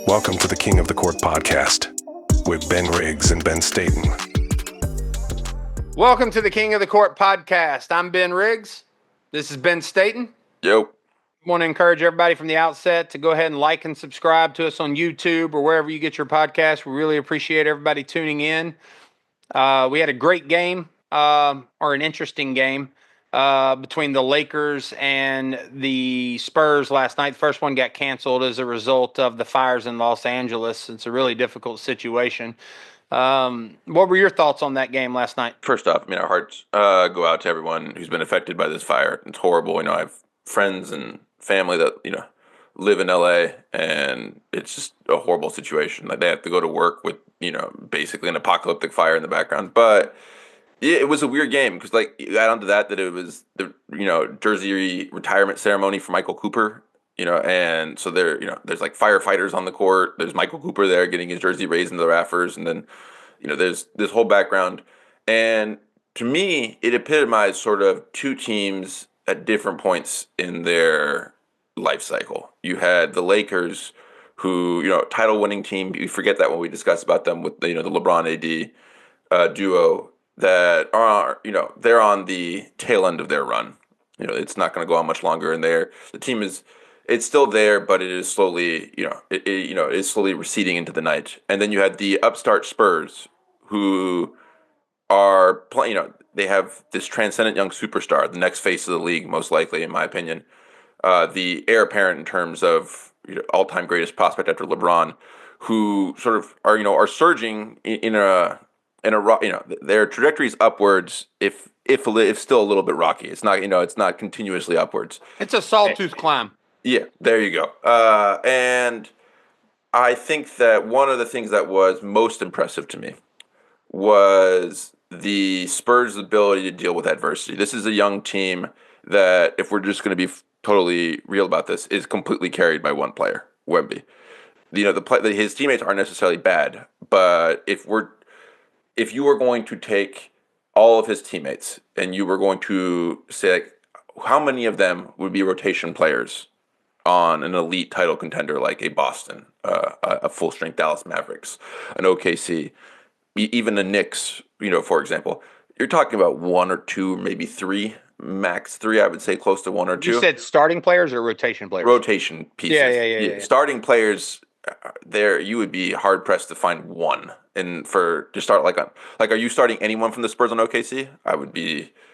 Welcome to the King of the Court podcast with Ben Riggs and Ben Staten. Welcome to the King of the Court podcast. I'm Ben Riggs. This is Ben Staten. Yep. I want to encourage everybody from the outset to go ahead and like and subscribe to us on YouTube or wherever you get your podcast. We really appreciate everybody tuning in. We had a great game, or an interesting game, between the Lakers and the Spurs last night. The first one got canceled as a result of the fires in Los Angeles. It's a really difficult situation. What were your thoughts on that game last night? First off, our hearts go out to everyone who's been affected by this fire. It's horrible. I have friends and family that, live in LA, and it's just a horrible situation. Like, they have to go to work with, basically an apocalyptic fire in the background. But it was a weird game because, you add on to that it was the, jersey retirement ceremony for Michael Cooper, and so there's firefighters on the court. There's Michael Cooper there getting his jersey raised in the rafters, and then, there's this whole background. And to me, it epitomized sort of two teams at different points in their life cycle. You had the Lakers, who, title-winning team. You forget that when we discuss about them with the LeBron AD duo that are, they're on the tail end of their run. It's not going to go on much longer, and the team it's still there, but it is slowly, it is slowly receding into the night. And then you had the upstart Spurs, who are playing. They have this transcendent young superstar, the next face of the league, most likely, in my opinion. The heir apparent in terms of all-time greatest prospect after LeBron, who sort of are surging in a their trajectory is upwards, if still a little bit rocky. It's not it's not continuously upwards. It's a sawtooth climb. Yeah, there you go. And I think that one of the things that was most impressive to me was the Spurs' ability to deal with adversity. This is a young team that, if we're just going to be totally real about this, is completely carried by one player, Wemby. His teammates aren't necessarily bad, but if you were going to take all of his teammates and you were going to say, how many of them would be rotation players on an elite title contender like a Boston, a full-strength Dallas Mavericks, an OKC, even the Knicks, for example, you're talking about one or two, maybe three, max three, I would say close to one or two. You said starting players or rotation players? Rotation pieces. Yeah. Starting players, there you would be hard-pressed to find one. And to start, are you starting anyone from the Spurs on OKC?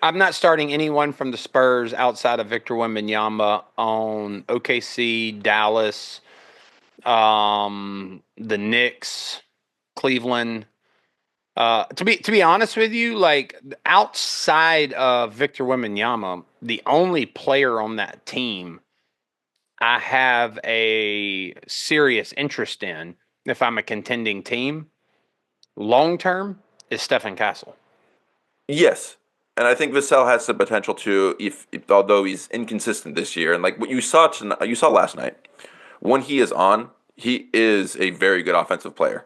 I'm not starting anyone from the Spurs outside of Victor Wembanyama on OKC, Dallas, the Knicks, Cleveland. To be honest with you, outside of Victor Wembanyama, the only player on that team I have a serious interest in, if I'm a contending team, long term, is Stephon Castle. Yes. And I think Vassell has the potential to, although he's inconsistent this year, and what you saw last night, when he is on, he is a very good offensive player.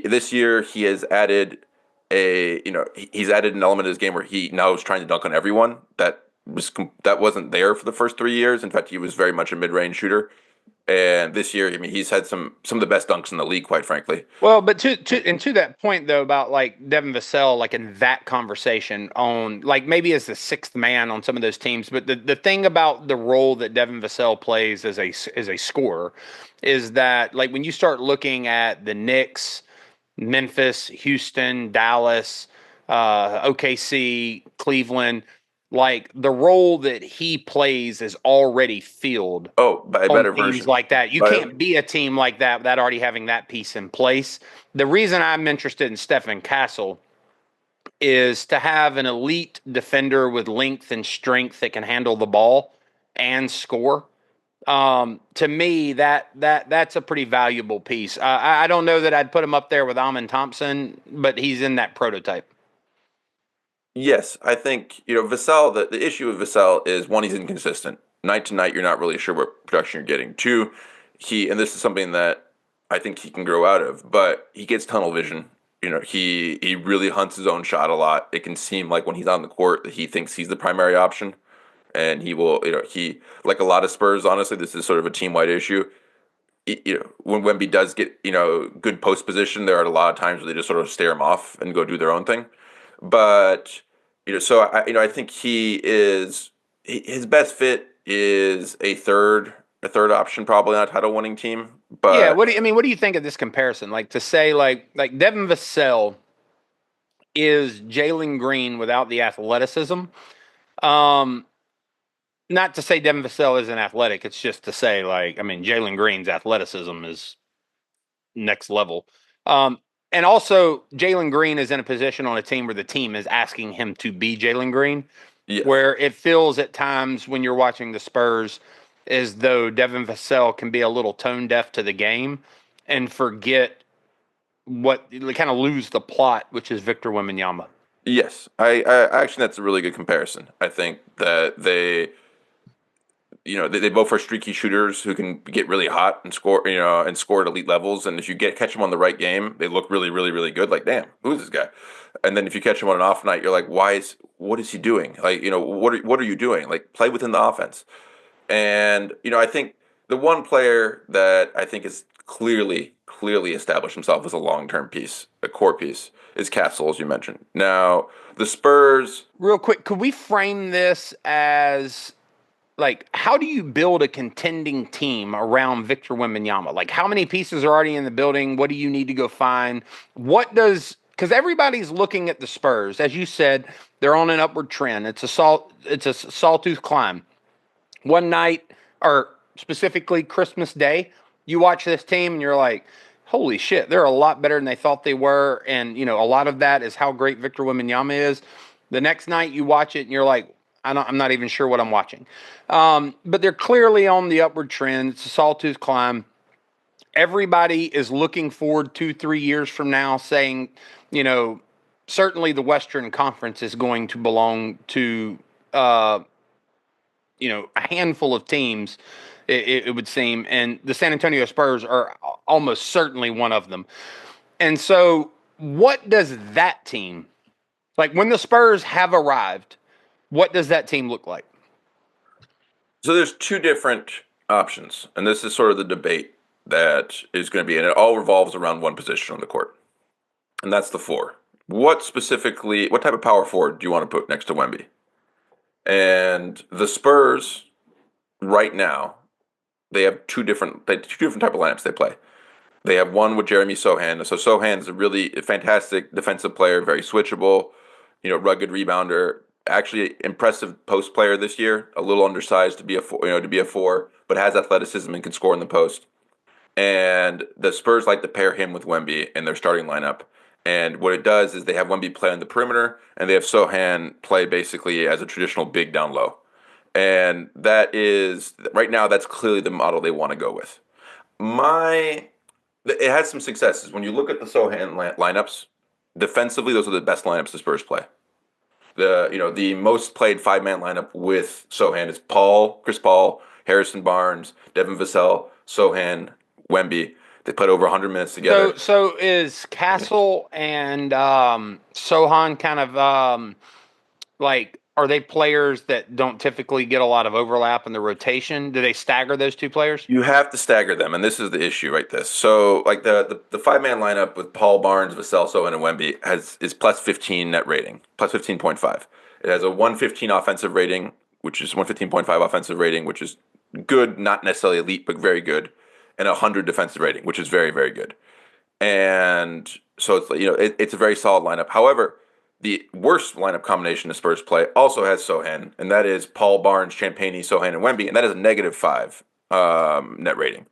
This year he has added he's added an element of his game where he now is trying to dunk on everyone that wasn't there for the first 3 years. In fact, he was very much a mid-range shooter. And this year, he's had some of the best dunks in the league, quite frankly. Well, but to that point though, about Devin Vassell, in that conversation on maybe as the sixth man on some of those teams, but the thing about the role that Devin Vassell plays as a scorer is that when you start looking at the Knicks, Memphis, Houston, Dallas, OKC, Cleveland, the role that he plays is already filled. Oh, by a better version. Like that. You can't be a team like that without already having that piece in place. The reason I'm interested in Stephon Castle is to have an elite defender with length and strength that can handle the ball and score. To me, that's a pretty valuable piece. I don't know that I'd put him up there with Amen Thompson, but he's in that prototype. Yes, I think, Vassell, the issue with Vassell is, one, he's inconsistent. Night to night, you're not really sure what production you're getting. Two, and this is something that I think he can grow out of, but he gets tunnel vision. He really hunts his own shot a lot. It can seem like when he's on the court that he thinks he's the primary option. And he will, he, like a lot of Spurs, honestly, this is sort of a team-wide issue. when Wemby does get, good post position, there are a lot of times where they just sort of stare him off and go do their own thing. But, so I think his best fit is a third option, probably on a title winning team. Yeah, But what do you think of this comparison? Like to say like Devin Vassell is Jalen Green without the athleticism. Um, Not to say Devin Vassell isn't athletic. It's just to say Jalen Green's athleticism is next level. Um, and also Jalen Green is in a position on a team where the team is asking him to be Jalen Green, yes, where it feels at times when you're watching the Spurs as though Devin Vassell can be a little tone deaf to the game and forget what kind of lose the plot, which is Victor Wembanyama. yes, I actually that's a really good comparison. I think that they both are streaky shooters who can get really hot and score at elite levels. And if you catch them on the right game, they look really, really, really good. Like, damn, who is this guy? And then if you catch him on an off night, you're like, what is he doing? Like, what are you doing? Like, play within the offense. And I think the one player that I think is clearly established himself as a long-term piece, a core piece, is Castle, as you mentioned. Now, the Spurs. Real quick, could we frame this as like how do you build a contending team around Victor Wembanyama? Like how many pieces are already in the building? What do you need to go find? Because everybody's looking at the Spurs, as you said, they're on an upward trend. It's a sawtooth climb. One night, or specifically Christmas Day, you watch this team and you're like, holy shit, they're a lot better than they thought they were. And, a lot of that is how great Victor Wembanyama is. The next night you watch it and you're like, I'm not even sure what I'm watching. But they're clearly on the upward trend. It's a sawtooth climb. Everybody is looking forward 2-3 years from now saying, certainly the Western Conference is going to belong to, a handful of teams, it would seem. And the San Antonio Spurs are almost certainly one of them. And so what does that team, like when the Spurs have arrived, what does that team look like? So there's two different options, and this is sort of the debate that is going to be, and it all revolves around one position on the court, and that's the four. What type of power forward do you want to put next to Wemby? And the Spurs, right now, they have two different type of lineups they play. They have one with Jeremy Sohan. So Sohan's a really fantastic defensive player, very switchable, rugged rebounder, actually impressive post player this year. A little undersized to be a four, but has athleticism and can score in the post. And the Spurs like to pair him with Wemby in their starting lineup. And what it does is they have Wemby play on the perimeter, and they have Sohan play basically as a traditional big down low. And that is right now. That's clearly the model they want to go with. It has some successes. When you look at the Sohan lineups, defensively, those are the best lineups the Spurs play. The most played 5-man lineup with Sohan is Chris Paul, Harrison Barnes, Devin Vassell, Sohan, Wemby. They played over 100 minutes together. So is Castle and Sohan kind of are they players that don't typically get a lot of overlap in the rotation? Do they stagger those two players? You have to stagger them, and this is the issue right this. So like the 5-man lineup with Paul, Barnes, Vassell, Sohan, and Wemby is plus 15 net rating, plus 15.5. It has a 115 offensive rating, which is 115.5 offensive rating, which is good, not necessarily elite, but very good, and a 100 defensive rating, which is very, very good. And so it's a very solid lineup. However, the worst lineup combination the Spurs play also has Sohan, and that is Paul, Barnes, Champagnie, Sohan, and Wemby, and that is a -5 net rating.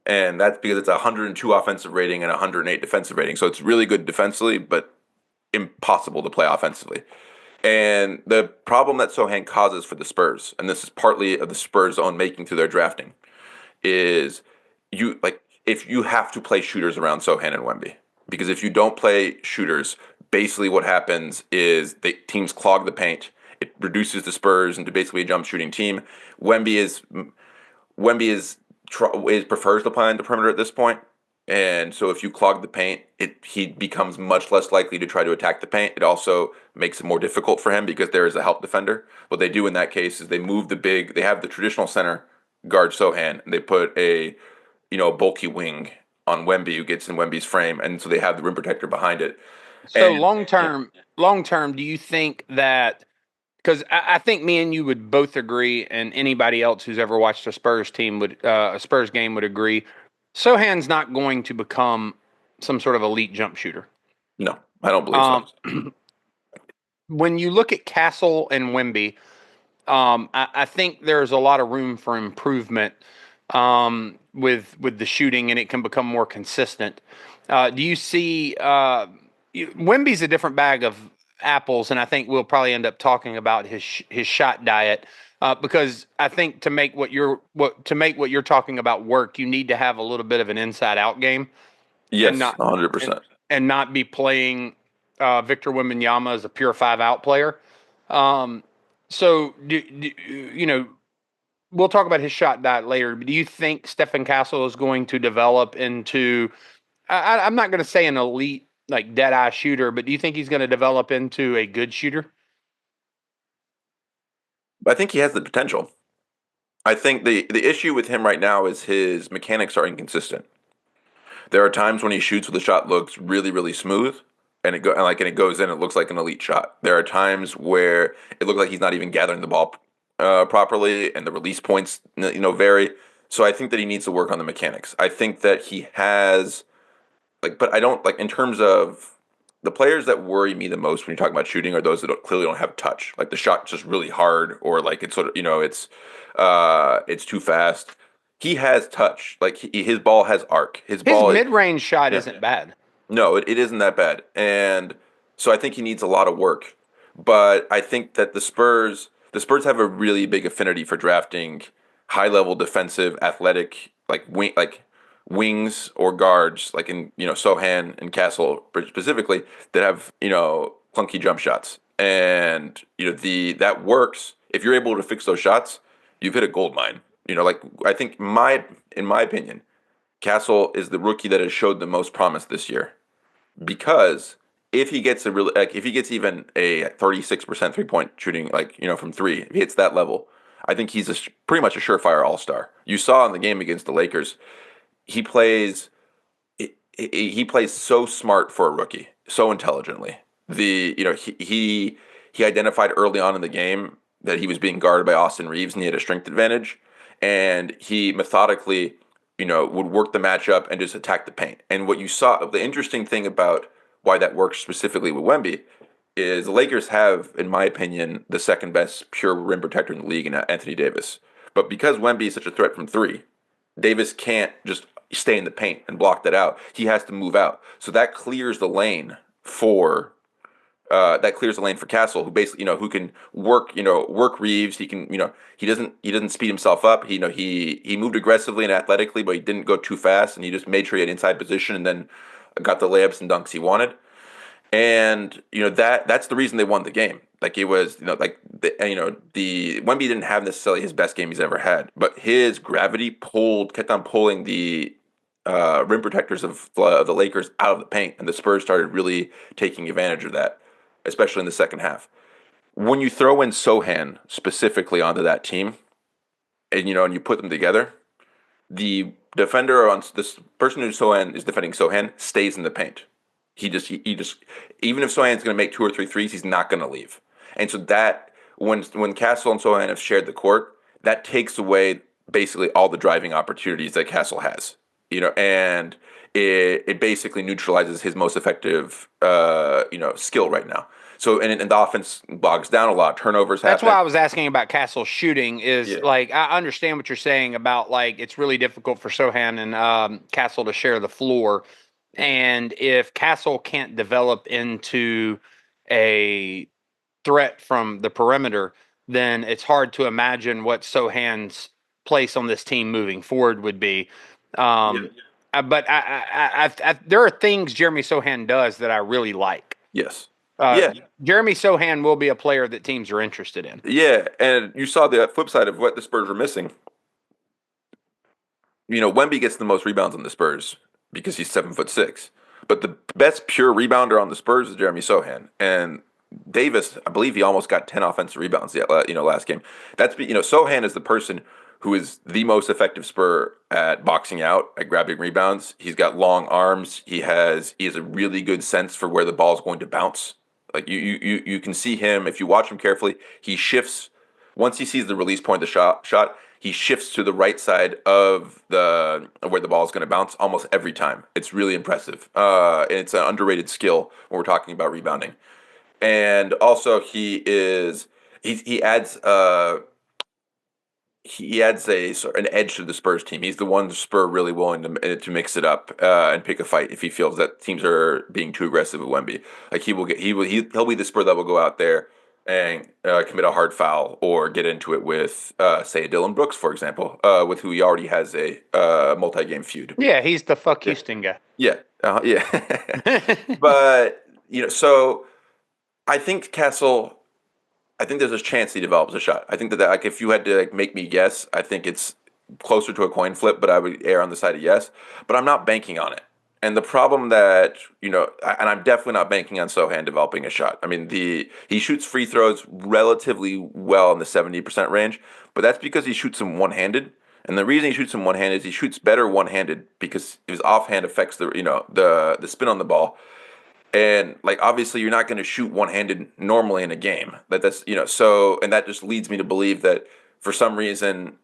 And that's because it's a 102 offensive rating and a 108 defensive rating. So it's really good defensively, but impossible to play offensively. And the problem that Sohan causes for the Spurs, and this is partly of the Spurs' own making through their drafting, is if you have to play shooters around Sohan and Wemby. Because if you don't play shooters, basically what happens is the teams clog the paint. It reduces the Spurs into basically a jump shooting team. Wemby prefers to play on the perimeter at this point. And so if you clog the paint, he becomes much less likely to try to attack the paint. It also makes it more difficult for him because there is a help defender. What they do in that case is they have the traditional center guard Sohan, and they put a a bulky wing on Wemby who gets in Wemby's frame, and so they have the rim protector behind it. So And long term, do you think that? Because I think me and you would both agree, and anybody else who's ever watched a Spurs team a Spurs game would agree. Sohan's not going to become some sort of elite jump shooter. no, I don't believe so. When you look at Castle and Wemby, I think there's a lot of room for improvement with the shooting, and it can become more consistent. Do you see Wemby's a different bag of apples, and I think we'll probably end up talking about his shot diet because I think to make what you're talking about work, you need to have a little bit of an inside out game, and Yes, not 100%. and not be playing Victor Wembanyama as a pure 5-out player. So, we'll talk about his shot diet later, but do you think Stephon Castle is going to develop into, I'm not going to say an elite, like dead eye shooter, but do you think he's going to develop into a good shooter? I think he has the potential. I think the issue with him right now is his mechanics are inconsistent. There are times when he shoots where the shot looks really, really smooth, and it goes in. It looks like an elite shot. There are times where it looks like he's not even gathering the ball properly, and the release points vary. So I think that he needs to work on the mechanics. I think that he has but I don't in terms of the players that worry me the most when you're talking about shooting are those that clearly don't have touch. Like the shot's just really hard, or like it's sort of it's too fast. He has touch. Like his ball has arc. His His ball. mid-range shot Yeah. isn't bad. No, it isn't that bad. And so I think he needs a lot of work. But I think that the Spurs have a really big affinity for drafting high-level defensive, athletic, wings or guards, like in Sohan and Castle specifically, that have clunky jump shots. And that works if you're able to fix those shots. You've hit a gold mine. I think in my opinion, Castle is the rookie that has showed the most promise this year because if he gets even a 36% 3-point shooting from three, if he hits that level, I think he's pretty much a surefire all-star. You saw in the game against the Lakers, he plays he plays so smart for a rookie, so intelligently. He identified early on in the game that he was being guarded by Austin Reeves and he had a strength advantage, and he methodically would work the matchup and just attack the paint. And what you saw, the interesting thing about why that works specifically with Wemby is the Lakers have, in my opinion, the second best pure rim protector in the league in Anthony Davis. But because Wemby is such a threat from three, Davis can't just stay in the paint and block that out. He has to move out. So that clears the lane for Castle, who basically who can work Reeves. He can he doesn't speed himself up. He moved aggressively and athletically, but he didn't go too fast, and he just made sure he had inside position and then got the layups and dunks he wanted. And that's the reason they won the game. Like it was the Wemby didn't have necessarily his best game he's ever had, but his gravity kept on pulling the rim protectors of the Lakers out of the paint, and the Spurs started really taking advantage of that, especially in the second half. When you throw in Sohan specifically onto that team, and you put them together, the defender on this person who Sohan is defending Sohan stays in the paint. He just even if Sohan's going to make 2 or 3 threes, he's not going to leave. And so that when Castle and Sohan have shared the court, that takes away basically all the driving opportunities that Castle has. And it basically neutralizes his most effective skill right now. So and the offense bogs down a lot. Turnovers happen. That's why I was asking about Castle's shooting. Yeah. I understand what you're saying about it's really difficult for Sohan and Castle to share the floor, and if Castle can't develop into a threat from the perimeter, then it's hard to imagine what Sohan's place on this team moving forward would be. But there are things Jeremy Sohan does that I really like. Yes. Jeremy Sohan will be a player that teams are interested in. Yeah, and you saw the flip side of what the Spurs were missing. Wemby gets the most rebounds on the Spurs because he's 7'6", but the best pure rebounder on the Spurs is Jeremy Sohan. And Davis, I believe he almost got 10 offensive rebounds last game. Sohan is the person who is the most effective Spur at boxing out, at grabbing rebounds. He's got long arms. He has a really good sense for where the ball is going to bounce. Like you can see him if you watch him carefully. He shifts once he sees the release point of the shot. He shifts to the right side of the where the ball is going to bounce almost every time. It's really impressive. And it's an underrated skill when we're talking about rebounding. And also he adds an edge to the Spurs team. He's the one Spur really willing to mix it up and pick a fight if he feels that teams are being too aggressive with Wemby. Like he'll be the Spur that will go out there and commit a hard foul or get into it with say Dylan Brooks, for example, with who he already has a multi-game feud. Yeah, he's the fuck Yeah. Houston guy. Yeah, yeah. But so I think Castle. I think there's a chance he develops a shot. I think that like if you had to make me guess, I think it's closer to a coin flip, but I would err on the side of yes. But I'm not banking on it. And the problem that and I'm definitely not banking on Sohan developing a shot. I mean, he shoots free throws relatively well in the 70% range, but that's because he shoots them one-handed. And the reason he shoots them one-handed is he shoots better one-handed because his offhand affects the spin on the ball. And like obviously you're not going to shoot one-handed normally in a game. And that just leads me to believe that for some reason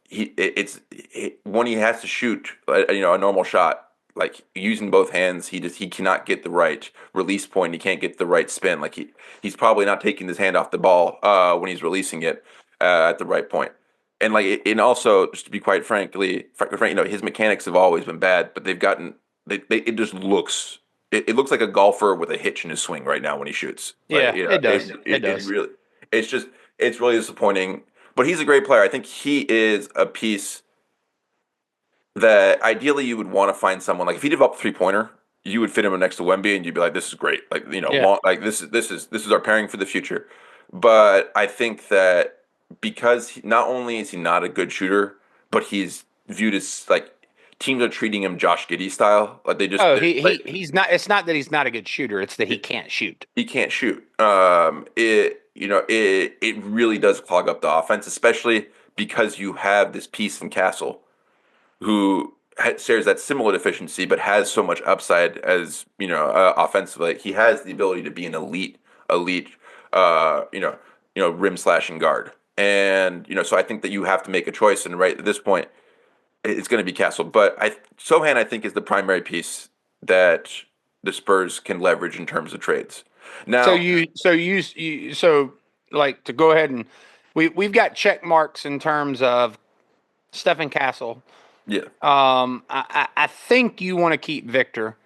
when he has to shoot a normal shot, like using both hands, he cannot get the right release point. He can't get the right spin. Like he's probably not taking his hand off the ball when he's releasing it at the right point. And and also just to be quite frank, his mechanics have always been bad, but it just looks. It looks like a golfer with a hitch in his swing right now when he shoots. Yeah, it does. It does. It's really disappointing. But he's a great player. I think he is a piece that ideally you would want to find someone like if he developed a 3-pointer, you would fit him next to Wemby, and you'd be like, "This is great." This is our pairing for the future. But I think that because not only is he not a good shooter, but he's viewed as like. Teams are treating him Josh Giddey style. Like they just he's not. It's not that he's not a good shooter. It's that he can't shoot. He can't shoot. It really does clog up the offense, especially because you have this piece in Castle, who shares that similar deficiency, but has so much upside as offensively. He has the ability to be an elite, rim slashing guard, and so I think that you have to make a choice. And right at this point. It's going to be Castle, but Sohan I think is the primary piece that the Spurs can leverage in terms of trades. Now, so like to go ahead and we've got check marks in terms of Stephon Castle. Yeah. I think you want to keep Victor.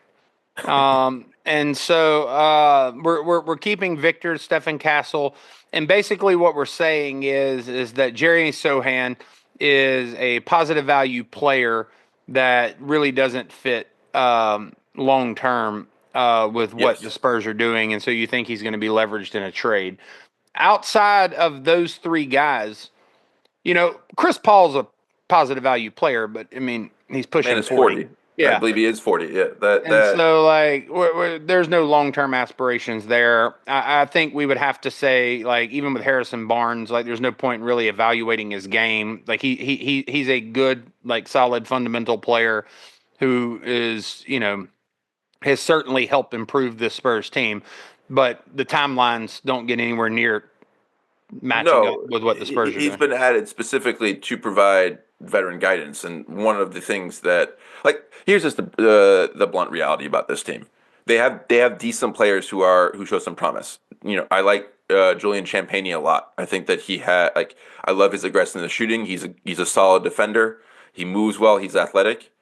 And so we're keeping Victor, Stephon Castle, and basically what we're saying is that Jeremy Sohan is a positive value player that really doesn't fit long term with what the Spurs are doing, and so you think he's going to be leveraged in a trade. Outside of those three guys, Chris Paul's a positive value player, but I mean he's pushing 40. Yeah, I believe he is 40. Yeah, so there's no long-term aspirations there. I think we would have to say, even with Harrison Barnes, there's no point in really evaluating his game. He's a good, solid fundamental player who is, has certainly helped improve the Spurs team, but the timelines don't get anywhere near matching up with what the Spurs are doing. He's been added specifically to provide veteran guidance, and one of the things that here's just the blunt reality about this team. They have decent players who show some promise. I like Julian Champagnie a lot. I think that I love his aggressiveness in the shooting. He's a solid defender. He moves well. He's athletic,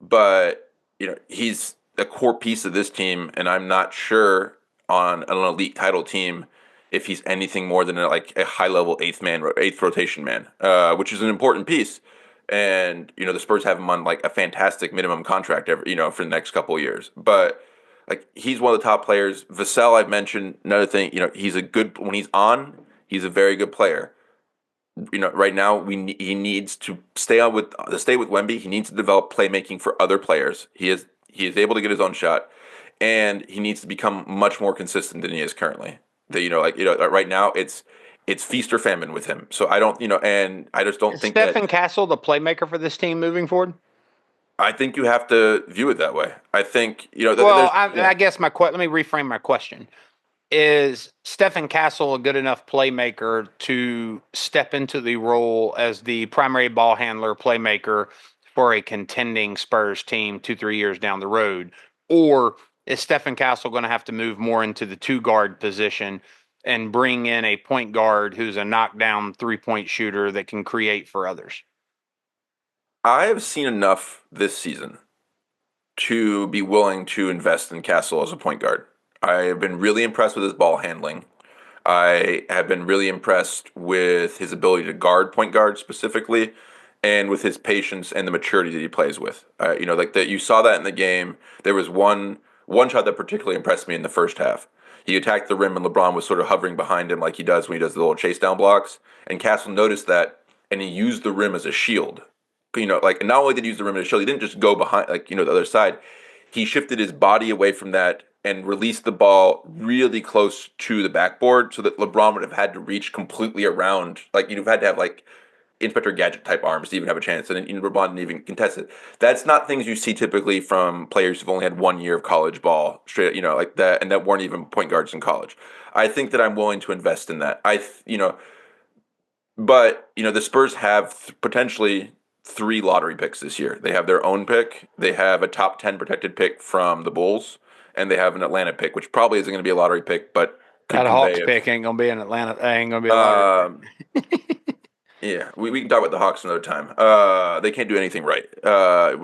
but he's a core piece of this team, and I'm not sure on an elite title team if he's anything more than a high level eighth rotation man, which is an important piece. And the Spurs have him on a fantastic minimum contract for the next couple of years. But he's one of the top players. Vassell, I've mentioned. Another thing, he's when he's on, he's a very good player. Right now he needs to stay with Wemby. He needs to develop playmaking for other players. He is able to get his own shot, and he needs to become much more consistent than he is currently. Right now it's feast or famine with him. So I don't, and I just don't Is think that. Stephon Castle the playmaker for this team moving forward? I think you have to view it that way. I think Well, there's. I guess let me reframe my question. Is Stephon Castle a good enough playmaker to step into the role as the primary ball handler playmaker for a contending Spurs team 2-3 years down the road? Or is Stephon Castle going to have to move more into the two guard position and bring in a point guard who's a knockdown 3-point shooter that can create for others? I have seen enough this season to be willing to invest in Castle as a point guard. I have been really impressed with his ball handling. I have been really impressed with his ability to guard point guard specifically, and with his patience and the maturity that he plays with. Like that you saw that in the game. There was one shot that particularly impressed me in the first half. He attacked the rim and LeBron was sort of hovering behind him like he does when he does the little chase down blocks. And Castle noticed that and he used the rim as a shield. Like not only did he use the rim as a shield, he didn't just go behind the other side. He shifted his body away from that and released the ball really close to the backboard so that LeBron would have had to reach completely around. Like you'd have had to have like Inspector Gadget type arms to even have a chance, and then LeBron didn't even contest it. That's not things you see typically from players who've only had 1 year of college ball, straight, like that, and that weren't even point guards in college. I think that I'm willing to invest in that. But the Spurs have potentially 3 lottery picks this year. They have their own pick, they have a top 10 protected pick from the Bulls, and they have an Atlanta pick, which probably isn't going to be a lottery pick, but could That Hawks convey. pick ain't going to be in Atlanta. Ain't going to be a lottery Um, yeah, we can talk about the Hawks another time. They can't do anything right.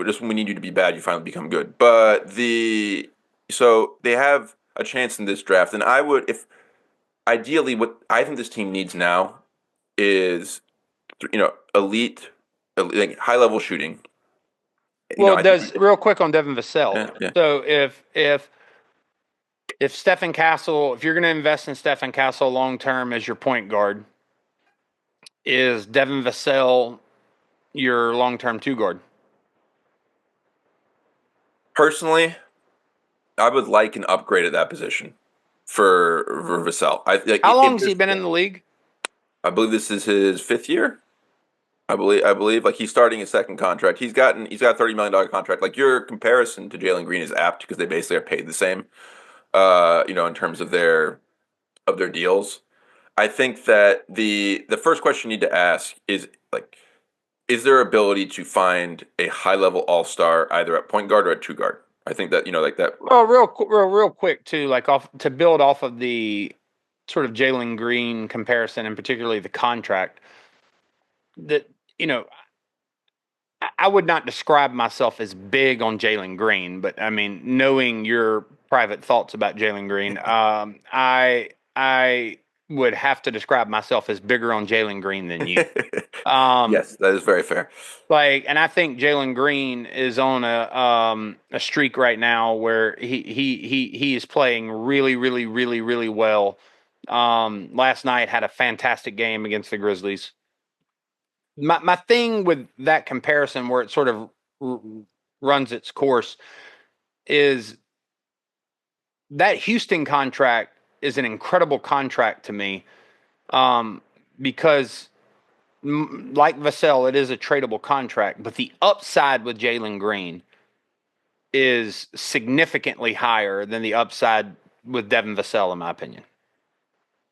Just when we need you to be bad, you finally become good. But so they have a chance in this draft, and I would, if ideally, what I think this team needs now is, elite, like high level shooting. Well, I think, real quick on Devin Vassell. yeah, yeah. So if Stephon Castle, if you're going to invest in Stephon Castle long term as your point guard, is Devin Vassell your long term two guard? Personally, I would like an upgrade at that position for Vassell. How long has he been in the league? I believe this is his 5th year. I believe like he's starting his second contract. He's got a $30 million contract. Like your comparison to Jalen Green is apt because they basically are paid the same. In terms of their deals. I think that the first question you need to ask is like, is there ability to find a high level all star either at point guard or at two guard? I think that like that. Well, real quick too, like to build off of the sort of Jalen Green comparison, and particularly the contract. That I would not describe myself as big on Jalen Green, but I mean, knowing your private thoughts about Jalen Green, I would have to describe myself as bigger on Jalen Green than you. Yes, that is very fair. And I think Jalen Green is on a streak right now where he is playing really, really, really, really well. Last night had a fantastic game against the Grizzlies. My thing with that comparison, where it sort of runs its course, is that Houston contract is an incredible contract to me, because like Vassell, it is a tradable contract, but the upside with Jalen Green is significantly higher than the upside with Devin Vassell, in my opinion.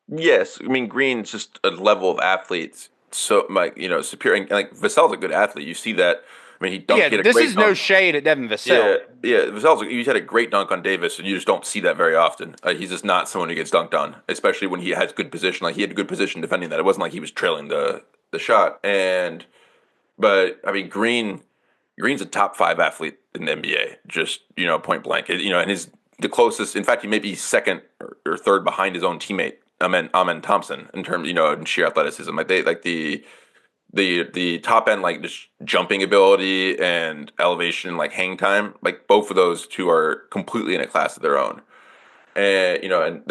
Yes, I mean Green's just a level of athletes so like superior. And, like Vassell's a good athlete. You see that. I mean, he dunked. Yeah, this is no shade at Devin Vassell. Yeah. Vassell's he's had a great dunk on Davis, and you just don't see that very often. He's just not someone who gets dunked on, especially when he has good position. Like he had a good position defending that. It wasn't like he was trailing the shot. But I mean, Green's a top 5 athlete in the NBA. Just point blank. And his the closest. In fact, he may be second or third behind his own teammate, Amen Thompson, in terms in sheer athleticism. Like the top end, like just jumping ability and elevation, like hang time, like both of those two are completely in a class of their own. And and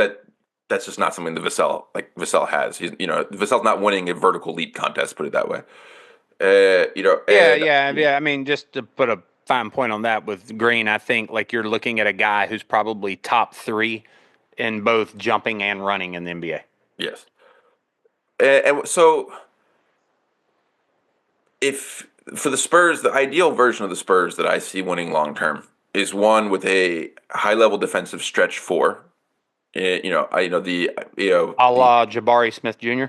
that's just not something that Vassell has. Vassell's not winning a vertical leap contest, put it that way. Yeah. I mean, just to put a fine point on that with Green, I think like you're looking at a guy who's probably top 3 in both jumping and running in the NBA. Yes. And so if for the Spurs, the ideal version of the Spurs that I see winning long term is one with a high level defensive stretch four. A la Jabari Smith Jr.?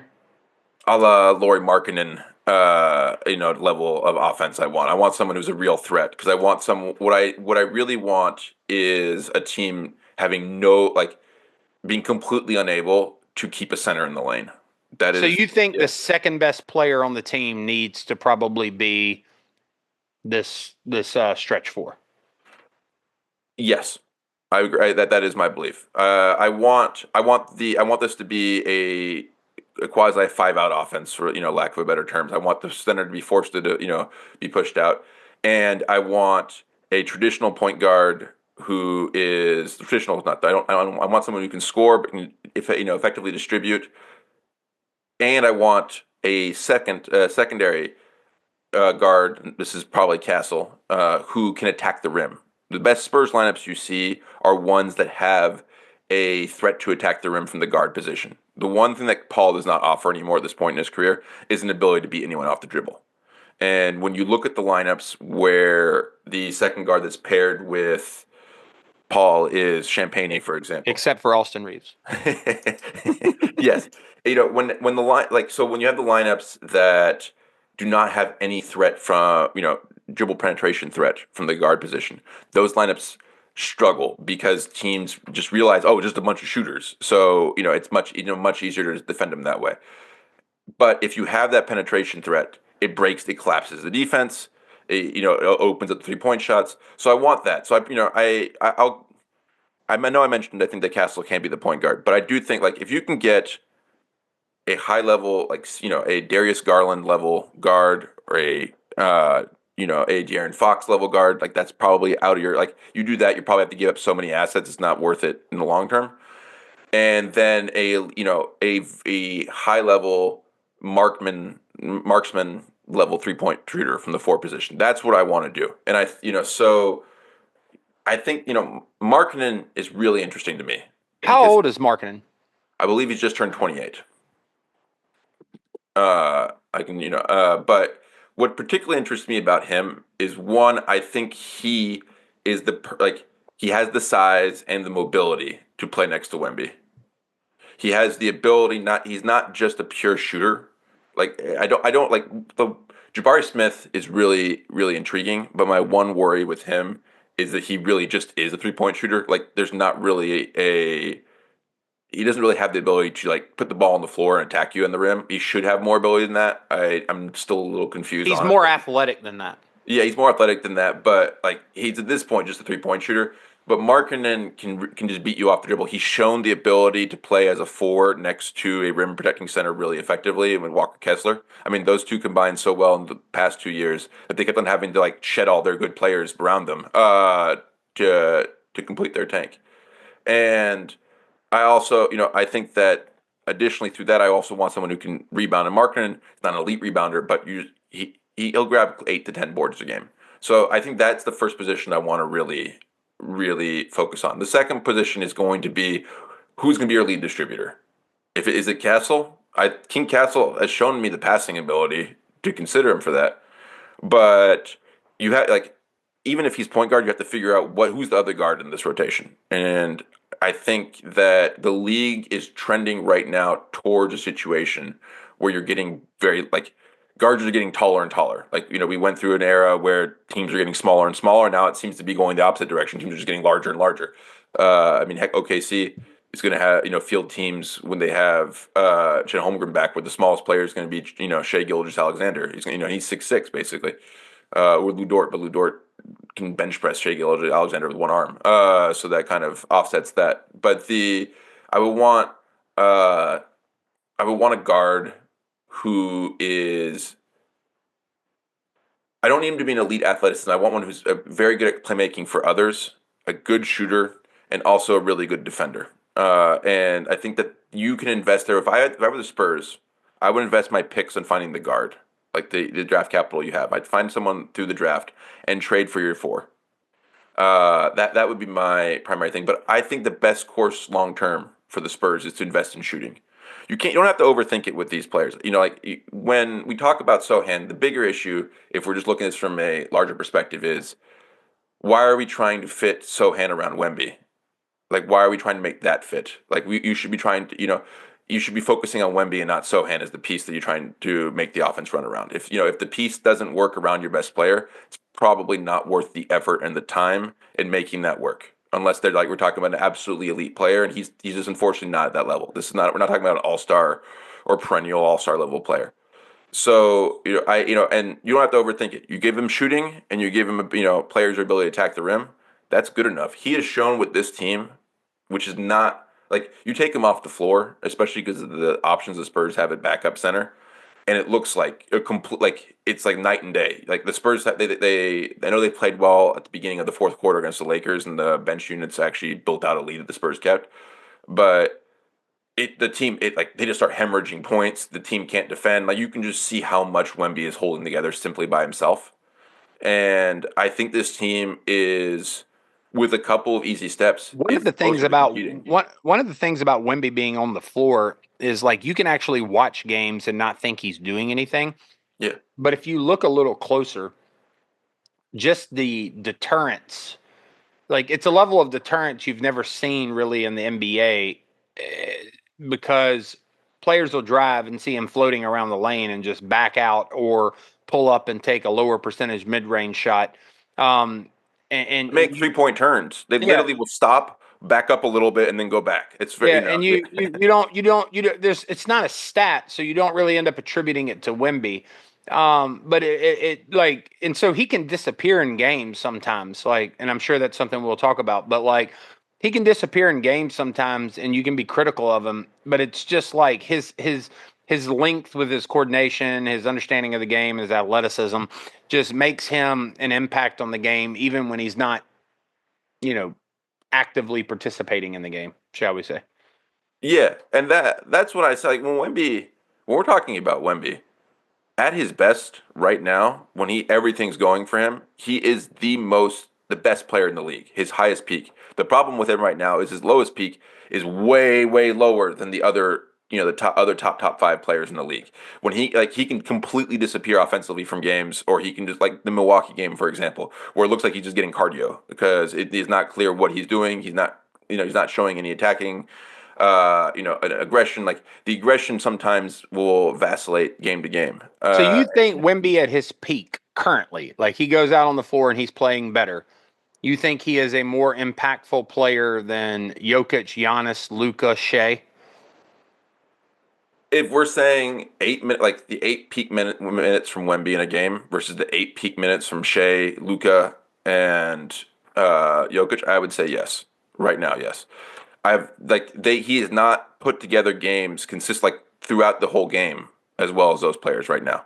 A la Lauri Markkanen, level of offense. I want someone who's a real threat because I want what I really want is a team having being completely unable to keep a center in the lane. So you think the second best player on the team needs to probably be this stretch four? Yes, I agree. That is my belief. I want this to be a quasi 5-out offense, for lack of a better terms. I want the center to be forced to be pushed out, and I want a traditional point guard who is traditional. Not I want someone who can score but can effectively distribute, and I want a secondary guard. This is probably Castle, who can attack the rim. The best Spurs lineups you see are ones that have a threat to attack the rim from the guard position. The one thing that Paul does not offer anymore at this point in his career is an ability to beat anyone off the dribble. And when you look at the lineups where the second guard that's paired with Paul is Champagne, for example. Except for Austin Reeves. Yes. When the line when you have the lineups that do not have any threat from, dribble penetration threat from the guard position, those lineups struggle because teams just realize, oh, just a bunch of shooters. So, it's much easier to defend them that way. But if you have that penetration threat, it collapses the defense. It opens up the 3-point shots. So I want that. So I know I mentioned I think that Castle can't be the point guard, but I do think if you can get a high level a Darius Garland level guard or a De'Aaron Fox level guard, that's probably out of your you do that, you probably have to give up so many assets, it's not worth it in the long term. And then a high level marksman level 3-point shooter from the 4 position. That's what I want to do. And I think Markkanen is really interesting to me. How old is Markkanen? I believe he's just turned 28. But what particularly interests me about him is one, I think he is he has the size and the mobility to play next to Wemby. He has the ability. He's not just a pure shooter. Jabari Smith is really, really intriguing, but my one worry with him is that he really just is a 3-point shooter. There's not really he doesn't really have the ability to put the ball on the floor and attack you in the rim. He should have more ability than that. I'm still a little confused. He's more athletic than that. Yeah, he's more athletic than that, but he's at this point just a 3-point shooter. But Markkanen can just beat you off the dribble. He's shown the ability to play as a 4 next to a rim protecting center really effectively with Walker Kessler. I mean, those two combined so well in the past 2 years that they kept on having to shed all their good players around them to complete their tank. And I also, I think that additionally through that, I also want someone who can rebound. And Markkanen is not an elite rebounder, but he'll grab 8 to 10 boards a game. So I think that's the first position I want to really, really focus on. The second position is going to be who's going to be your lead distributor. Is it Castle? King Castle has shown me the passing ability to consider him for that. But you have even if he's point guard, you have to figure out who's the other guard in this rotation. And I think that the league is trending right now towards a situation where you're getting very guards are getting taller and taller. We went through an era where teams are getting smaller and smaller. Now it seems to be going the opposite direction. Teams are just getting larger and larger. Heck, OKC is going to have field teams when they have Chet Holmgren back, where the smallest player is going to be Shai Gilgeous-Alexander. He's 6'6" basically, with Lou Dort, but Lou Dort can bench press Shai Gilgeous-Alexander with one arm, so that kind of offsets that. But I would want a guard who is. I don't need him to be an elite athleticist. I want one who's very good at playmaking for others, a good shooter, and also a really good defender. And I think that you can invest there. If I were the Spurs, I would invest my picks on finding the guard, the draft capital you have. I'd find someone through the draft and trade for your 4. That would be my primary thing. But I think the best course long term for the Spurs is to invest in shooting. you don't have to overthink it with these players. Like when we talk about Sohan, the bigger issue, if we're just looking at this from a larger perspective, is why are we trying to fit Sohan around Wemby? Like, why are we trying to make that fit? Like, you should be trying to, you should be focusing on Wemby and not Sohan as the piece that you're trying to make the offense run around. If the piece doesn't work around your best player, it's probably not worth the effort and the time in making that work. Unless they're like we're talking about an absolutely elite player, and he's just unfortunately not at that level. We're not talking about an all-star or perennial all-star level player. So and you don't have to overthink it. You give him shooting, and you give him players' ability to attack the rim. That's good enough. He has shown with this team, which is not like you take him off the floor, especially because of the options the Spurs have at backup center, and it looks like a complete it's like night and day. Like the Spurs, they I know they played well at the beginning of the fourth quarter against the Lakers, and the bench units actually built out a lead that the Spurs kept, but they just start hemorrhaging points. The team can't defend. Like you can just see how much Wemby is holding together simply by himself. And I think this team is, with a couple of easy steps, One of the things about Wemby being on the floor is like you can actually watch games and not think he's doing anything. Yeah. But if you look a little closer, just the deterrence, like it's a level of deterrence you've never seen really in the NBA, because players will drive and see him floating around the lane and just back out or pull up and take a lower percentage mid-range shot. And Make 3-point turns. They literally will stop, back up a little bit, and then go back. It's very and you there's it's not a stat, so you don't really end up attributing it to Wemby. But it like, and so he can disappear in games sometimes, like, and I'm sure that's something we'll talk about, but like he can disappear in games sometimes and you can be critical of him, but it's just like his length with his coordination, his understanding of the game, his athleticism just makes him an impact on the game, even when he's not, actively participating in the game, shall we say. Yeah, and that's what I say. Like when we're talking about Wemby, at his best right now, when everything's going for him, he is the best player in the league. His highest peak. The problem with him right now is his lowest peak is way, way lower than the other, the top 5 players in the league. When he can completely disappear offensively from games, or he can just, like the Milwaukee game, for example, where it looks like he's just getting cardio because it is not clear what he's doing. He's not showing any attacking an aggression. Like the aggression sometimes will vacillate game to game. So you think Wemby at his peak currently, like he goes out on the floor and he's playing better, you think he is a more impactful player than Jokic, Giannis, Luka, Shea? If we're saying 8 minutes, like the 8 peak minutes from Wemby in a game versus the 8 peak minutes from Shea, Luka, and Jokic, I would say yes. Right now, yes. He has not put together games throughout the whole game as well as those players right now.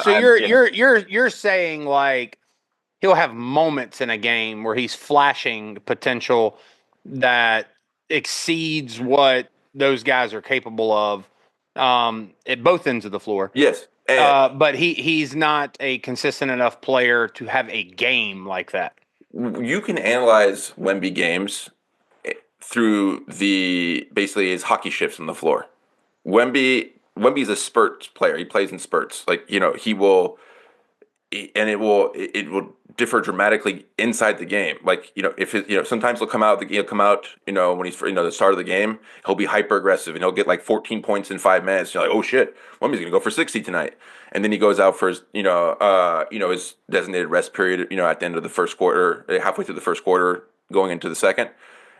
You're saying like he'll have moments in a game where he's flashing potential that exceeds what those guys are capable of, at both ends of the floor. Yes. But he's not a consistent enough player to have a game like that. You can analyze Wemby games through basically his hockey shifts on the floor. Wemby's a spurts player. He plays in spurts. Like, he will, and it will differ dramatically inside the game. Like, if sometimes he'll come out, when he's, the start of the game, he'll be hyper aggressive and he'll get like 14 points in 5 minutes. You're like, oh shit, Wemby's going to go for 60 tonight. And then he goes out for his, his designated rest period, at the end of the first quarter, halfway through the first quarter, going into the second.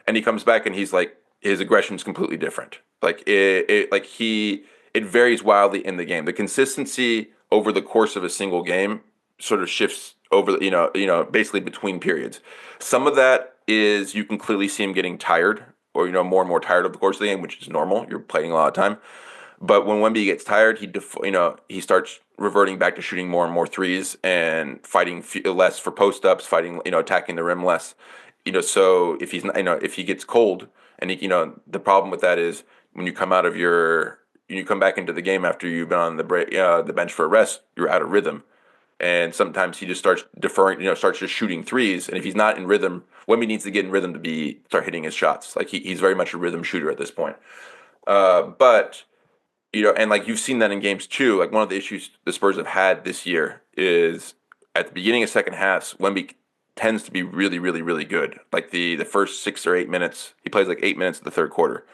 And he comes back and he's like, his aggression is completely different. Like it varies wildly in the game. The consistency over the course of a single game sort of shifts over, basically between periods. Some of that is you can clearly see him getting tired, or more and more tired over the course of the game, which is normal. You're playing a lot of time. But when Wemby gets tired, he starts reverting back to shooting more and more threes and fighting less for post ups, attacking the rim less. So if he's if he gets cold, and the problem with that is when you come back into the game after you've been on the bench for a rest, you're out of rhythm. And sometimes he just starts deferring, starts just shooting threes. And if he's not in rhythm, Wemby needs to get in rhythm to start hitting his shots. Like he's very much a rhythm shooter at this point. But and like you've seen that in games too. Like one of the issues the Spurs have had this year is at the beginning of second halves, Wemby tends to be really, really, really good. Like the first 6 or 8 minutes, he plays like 8 minutes of the third quarter.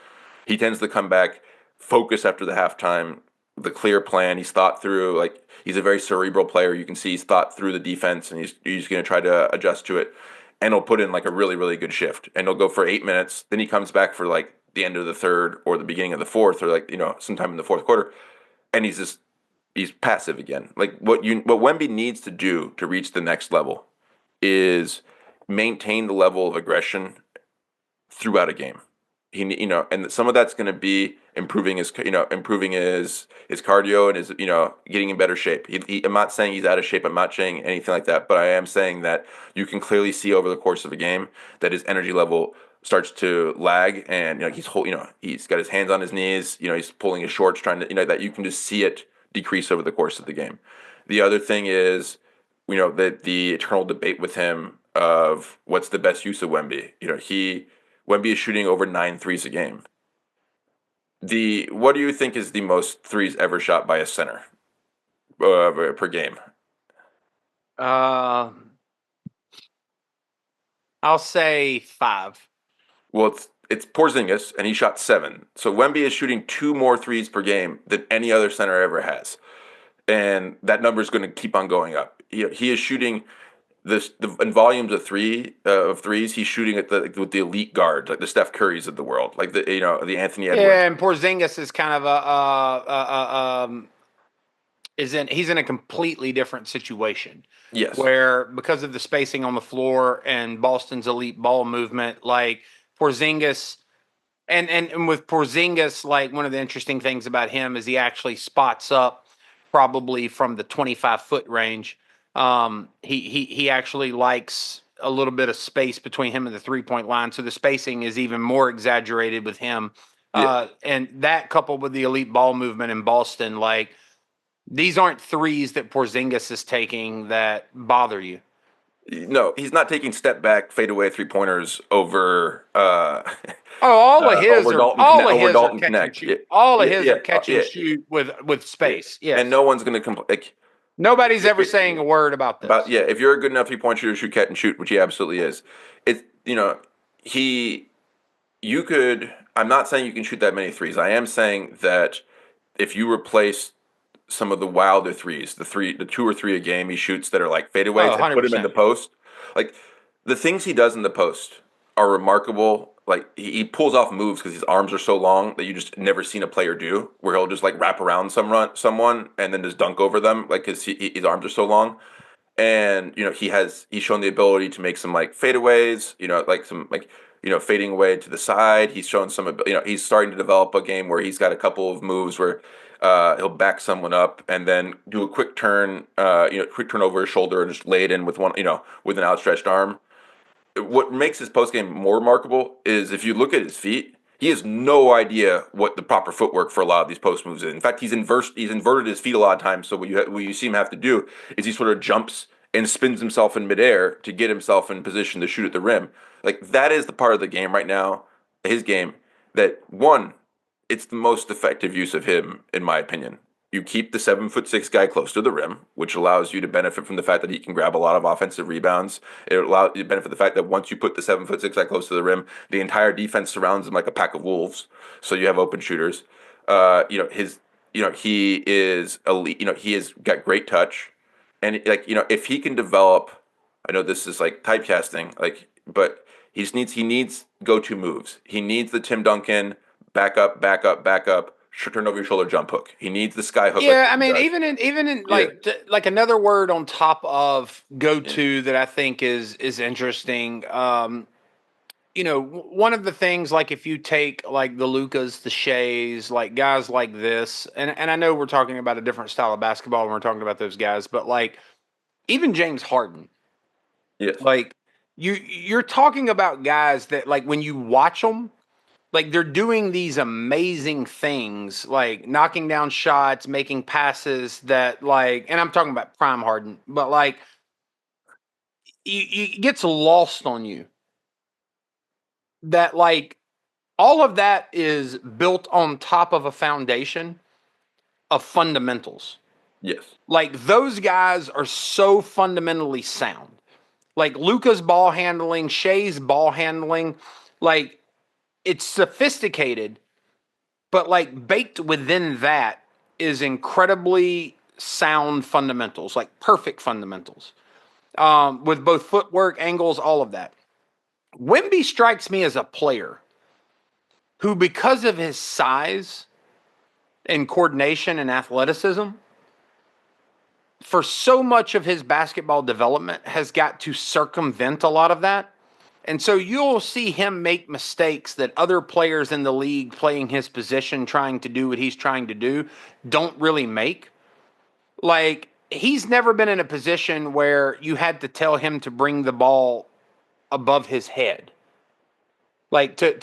He tends to come back, focus after the halftime, the clear plan. He's thought through. Like he's a very cerebral player. You can see he's thought through the defense, and he's going to try to adjust to it. And he'll put in like a really, really good shift. And he'll go for 8 minutes. Then he comes back for like the end of the third or the beginning of the fourth, or like sometime in the fourth quarter, and he's passive again. Like what Wemby needs to do to reach the next level is maintain the level of aggression throughout a game. And some of that's going to be improving his cardio and his getting in better shape. I'm not saying he's out of shape. I'm not saying anything like that. But I am saying that you can clearly see over the course of a game that his energy level starts to lag, and he's got his hands on his knees. He's pulling his shorts, trying to that you can just see it decrease over the course of the game. The other thing is, the eternal debate with him of what's the best use of Wemby. Wemby is shooting over 9 threes a game. What do you think is the most threes ever shot by a center per game? I'll say 5. Well, it's Porzingis, and he shot 7. So Wemby is shooting 2 more threes per game than any other center ever has, and that number is going to keep on going up. He is shooting in volumes of threes. He's shooting with the elite guard, like the Steph Currys of the world, like the Anthony Edwards. Yeah, and Porzingis is kind of he's in a completely different situation. Yes. Where because of the spacing on the floor and Boston's elite ball movement, like Porzingis, and with Porzingis, like one of the interesting things about him is he actually spots up probably from the 25-foot range. He actually likes a little bit of space between him and the 3-point line, so the spacing is even more exaggerated with him. Yeah. And that coupled with the elite ball movement in Boston, like these aren't threes that Porzingis is taking that bother you. No, he's not taking step back, fade away 3-pointers over. All of his over are Dalton catch and Connect. shoot. All of his are catch and shoot with space. Yes. And no one's going to complain. Nobody's ever saying a word about this. If you're a good enough 3-point shooter, shoot catch and shoot, which he absolutely is. You could. I'm not saying you can shoot that many threes. I am saying that if you replace some of the wilder threes, the 2 or 3 a game he shoots that are like fadeaways, and put him in the post. Like the things he does in the post are remarkable. Like he pulls off moves because his arms are so long that you just never seen a player do. Where he'll just like wrap around someone and then just dunk over them, like because his arms are so long. And he's shown the ability to make some like fadeaways. Like some like fading away to the side. He's shown some. He's starting to develop a game where he's got a couple of moves where he'll back someone up and then do a quick turn, quick turn over his shoulder and just lay it in with with an outstretched arm. What makes his post game more remarkable is if you look at his feet, he has no idea what the proper footwork for a lot of these post moves is. In fact, he's inverted his feet a lot of times. So what you see him have to do is he sort of jumps and spins himself in midair to get himself in position to shoot at the rim. Like that is the part of the game right now, his game, that it's the most effective use of him, in my opinion. You keep the 7'6" guy close to the rim, which allows you to benefit from the fact that he can grab a lot of offensive rebounds. It allows you to benefit from the fact that once you put the 7'6" guy close to the rim, the entire defense surrounds him like a pack of wolves. So you have open shooters. He is elite. He has got great touch, and if he can develop, I know this is like typecasting, but he needs go-to moves. He needs the Tim Duncan back up, turn over your shoulder jump hook. He needs the sky hook. Yeah, I mean, even in like another word on top of go-to that I think is interesting. One of the things, like if you take like the Lucas, the Shays, like guys like this, and I know we're talking about a different style of basketball when we're talking about those guys, but like even James Harden. Yes. Like you're talking about guys that like when you watch them, like they're doing these amazing things, like knocking down shots, making passes that like, and I'm talking about prime Harden, but like it gets lost on you that like all of that is built on top of a foundation of fundamentals. Yes. Like, those guys are so fundamentally sound. Like, Luka's ball handling, Shea's ball handling, like, it's sophisticated, but like baked within that is incredibly sound fundamentals, like perfect fundamentals, with both footwork, angles, all of that. Wemby strikes me as a player who, because of his size and coordination and athleticism, for so much of his basketball development has got to circumvent a lot of that. And so you'll see him make mistakes that other players in the league playing his position, trying to do what he's trying to do, don't really make. Like, he's never been in a position where you had to tell him to bring the ball above his head. Like, to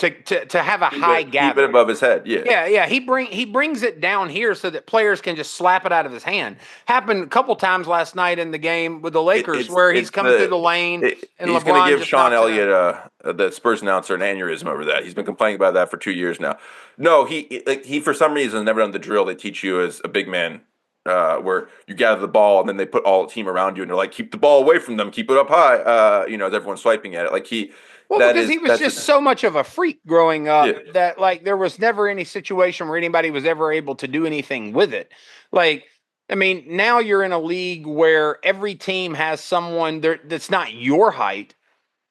have a high gather. Keep it above his head, yeah. Yeah. He brings it down here so that players can just slap it out of his hand. Happened a couple times last night in the game with the Lakers, where he's coming through the lane and he's LeBron going to give just Sean knocks it Elliott, out. the Spurs announcer, an aneurysm over that. He's been complaining about that for 2 years now. No, he for some reason has never done the drill they teach you as a big man, where you gather the ball and then they put all the team around you and they're like, keep the ball away from them, keep it up high. As everyone's swiping at it, like because he was just so much of a freak growing up that, like, there was never any situation where anybody was ever able to do anything with it. Like, I mean, now you're in a league where every team has someone there that's not your height,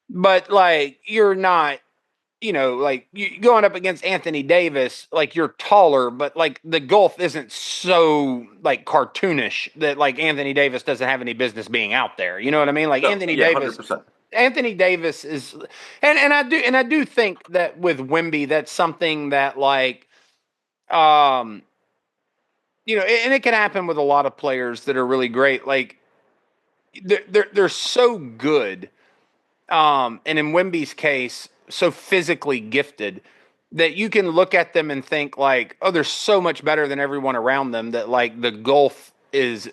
but like, you're not, like, you going up against Anthony Davis, like, you're taller, but like the gulf isn't so like cartoonish that like Anthony Davis doesn't have any business being out there. You know what I mean? Like, No, Anthony yeah, Davis. 100%. Anthony Davis is, and I do think that with Wemby, that's something that, like, and it can happen with a lot of players that are really great. Like, they're so good, and in Wemby's case, so physically gifted that you can look at them and think like, oh, they're so much better than everyone around them, that like the gulf is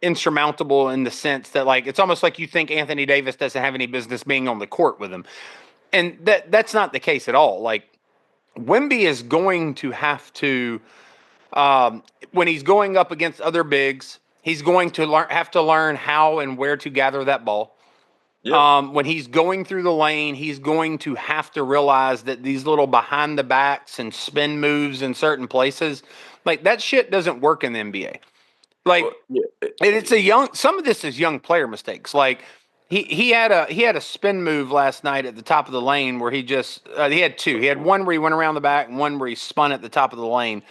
insurmountable, in the sense that, like, it's almost like you think Anthony Davis doesn't have any business being on the court with him. And that's not the case at all. Like, Wemby is going to have to, when he's going up against other bigs, he's going to have to learn how and where to gather that ball. Yep. When he's going through the lane, he's going to have to realize that these little behind the backs and spin moves in certain places, like, that shit doesn't work in the NBA. Like, and it's some of this is young player mistakes. Like, he had a spin move last night at the top of the lane where he had two. He had one where he went around the back and one where he spun at the top of the lane.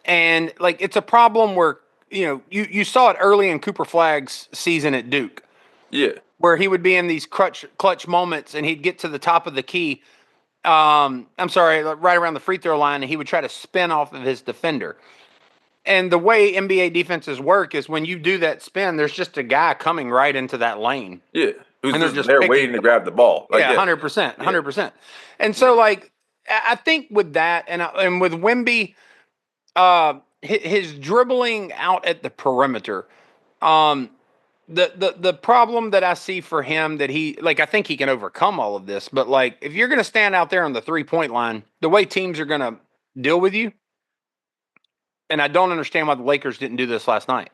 And like, it's a problem where, you saw it early in Cooper Flagg's season at Duke. Yeah. Where he would be in these clutch moments and he'd get to the top of the key. Right around the free throw line, and he would try to spin off of his defender. And the way NBA defenses work is when you do that spin, there's just a guy coming right into that lane. Yeah. Who's and just there waiting to grab the ball. Like, 100%, 100%. And so, like, I think with that, and with Wemby, his dribbling out at the perimeter, the problem that I see for him, that I think he can overcome all of this, but like, if you're going to stand out there on the 3-point line, the way teams are going to deal with you, and I don't understand why the Lakers didn't do this last night.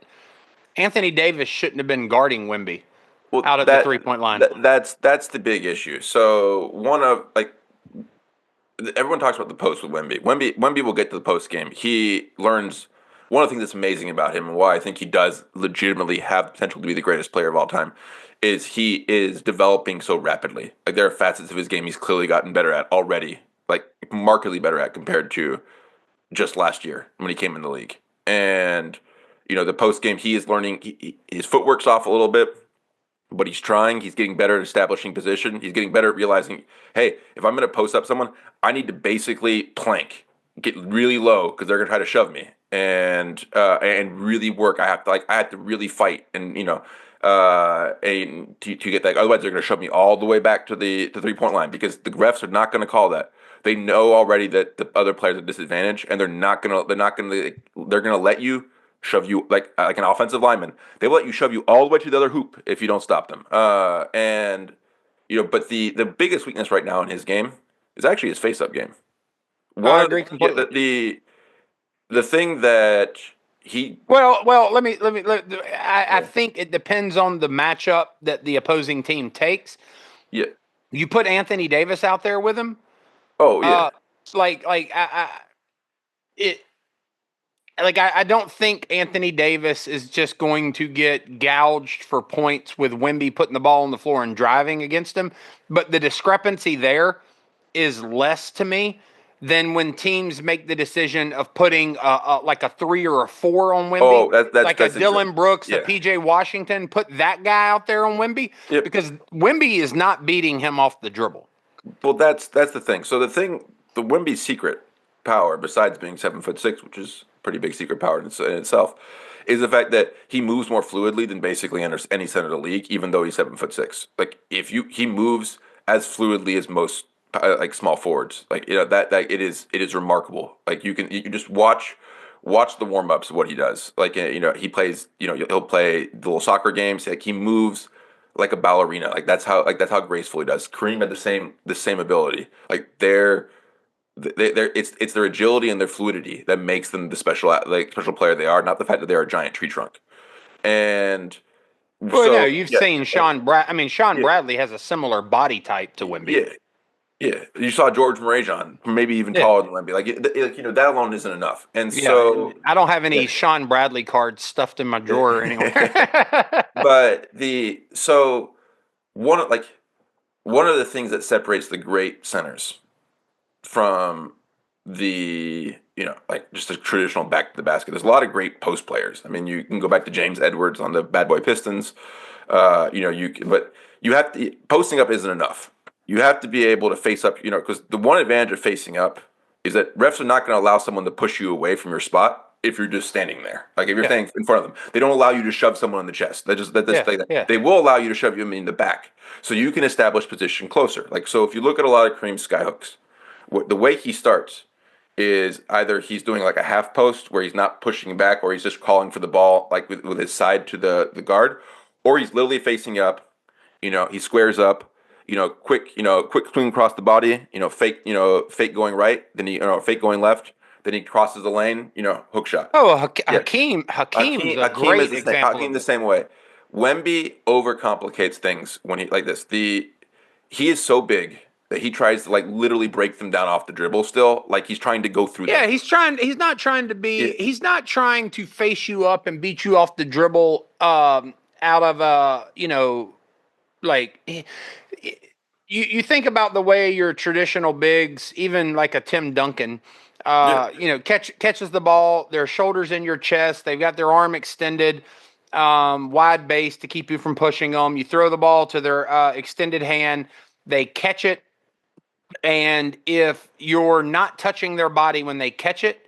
Anthony Davis shouldn't have been guarding Wemby out at the 3-point line. That's the big issue. So everyone talks about the post with Wemby. Wemby will get to the post game. He learns. One of the things that's amazing about him, and why I think he does legitimately have the potential to be the greatest player of all time, is he is developing so rapidly. Like, there are facets of his game he's clearly gotten better at already, like markedly better at compared to just last year when he came in the league. And the post game, he is learning. His footwork's off a little bit, but he's trying. He's getting better at establishing position. He's getting better at realizing, hey, if I'm going to post up someone, I need to basically plank, get really low, because they're going to try to shove me, and really work. I have to really fight, and and to get that. Otherwise, they're going to shove me all the way back to the 3-point line, because the refs are not going to call that. They know already that the other players are at a disadvantage, and they're going to let you shove you like an offensive lineman. They will let you shove you all the way to the other hoop if you don't stop them. But the biggest weakness right now in his game is actually his face-up game. I agree completely. the thing that he Well, I think it depends on the matchup that the opposing team takes. yeah. You put Anthony Davis out there with him, Oh yeah. uh, it I don't think Anthony Davis is just going to get gouged for points with Wemby putting the ball on the floor and driving against him. But the discrepancy there is less to me than when teams make the decision of putting like a 3 or a 4 on Wemby, Oh, that's like a that's exactly. Dylan Brooks, a Yeah. PJ Washington. Put that guy out there on Wemby Yep. because Wemby is not beating him off the dribble. Well, that's the thing. So the Wemby's secret power, besides being 7'6", which is pretty big secret power in itself, is the fact that he moves more fluidly than basically any center in the league, even though he's 7'6". Like he moves as fluidly as most like small forwards. Like that it is remarkable. Like you can just watch the warm ups of what he does. Like he plays. He'll play the little soccer games. Like he moves like a ballerina. That's how graceful he does. Kareem had the same ability. Like it's their agility and their fluidity that makes them the special player they are, not the fact that they're a giant tree trunk. And Well, no, so you've seen Sean yeah, Bradley has a similar body type to Wemby. yeah, yeah. You saw George Marajan, maybe even Yeah. taller than Wemby. That alone isn't enough. And Yeah, so I don't have any yeah, Sean Bradley cards stuffed in my drawer yeah. anywhere. But one of like one of the things that separates the great centers from the like just a traditional back to the basket. There's a lot of great post players. I mean, you can go back to James Edwards on the Bad Boy Pistons. But you have to posting up isn't enough. You have to be able to face up. Because the one advantage of facing up is that refs are not going to allow someone to push you away from your spot if you're just standing there. Like if you're Yeah, standing in front of them, they don't allow you to shove someone in the chest. yeah. They will allow you to shove them in the back, so you can establish position closer. Like so, if you look at a lot of Kareem's skyhooks, the way he starts is either he's doing like a half post where he's not pushing back, or he's just calling for the ball like with his side to the guard, or he's literally facing up. He squares up. Quick swing across the body. Fake going right. Then fake going left. Then he crosses the lane. Hook shot. Oh, Yeah, Hakeem's a Hakeem is great the same. example Hakeem of the this. same way. Wemby overcomplicates things when he like this. He is so big that he tries to like literally break them down off the dribble. Still, like he's trying to go through Yeah, them. he's trying. Yeah, He's not trying to face you up and beat you off the dribble. Out of like you think about the way your traditional bigs, even like a Tim Duncan, yeah, catches the ball, their shoulders in your chest, they've got their arm extended, wide base to keep you from pushing them. You throw the ball to their extended hand, they catch it, and if you're not touching their body when they catch it,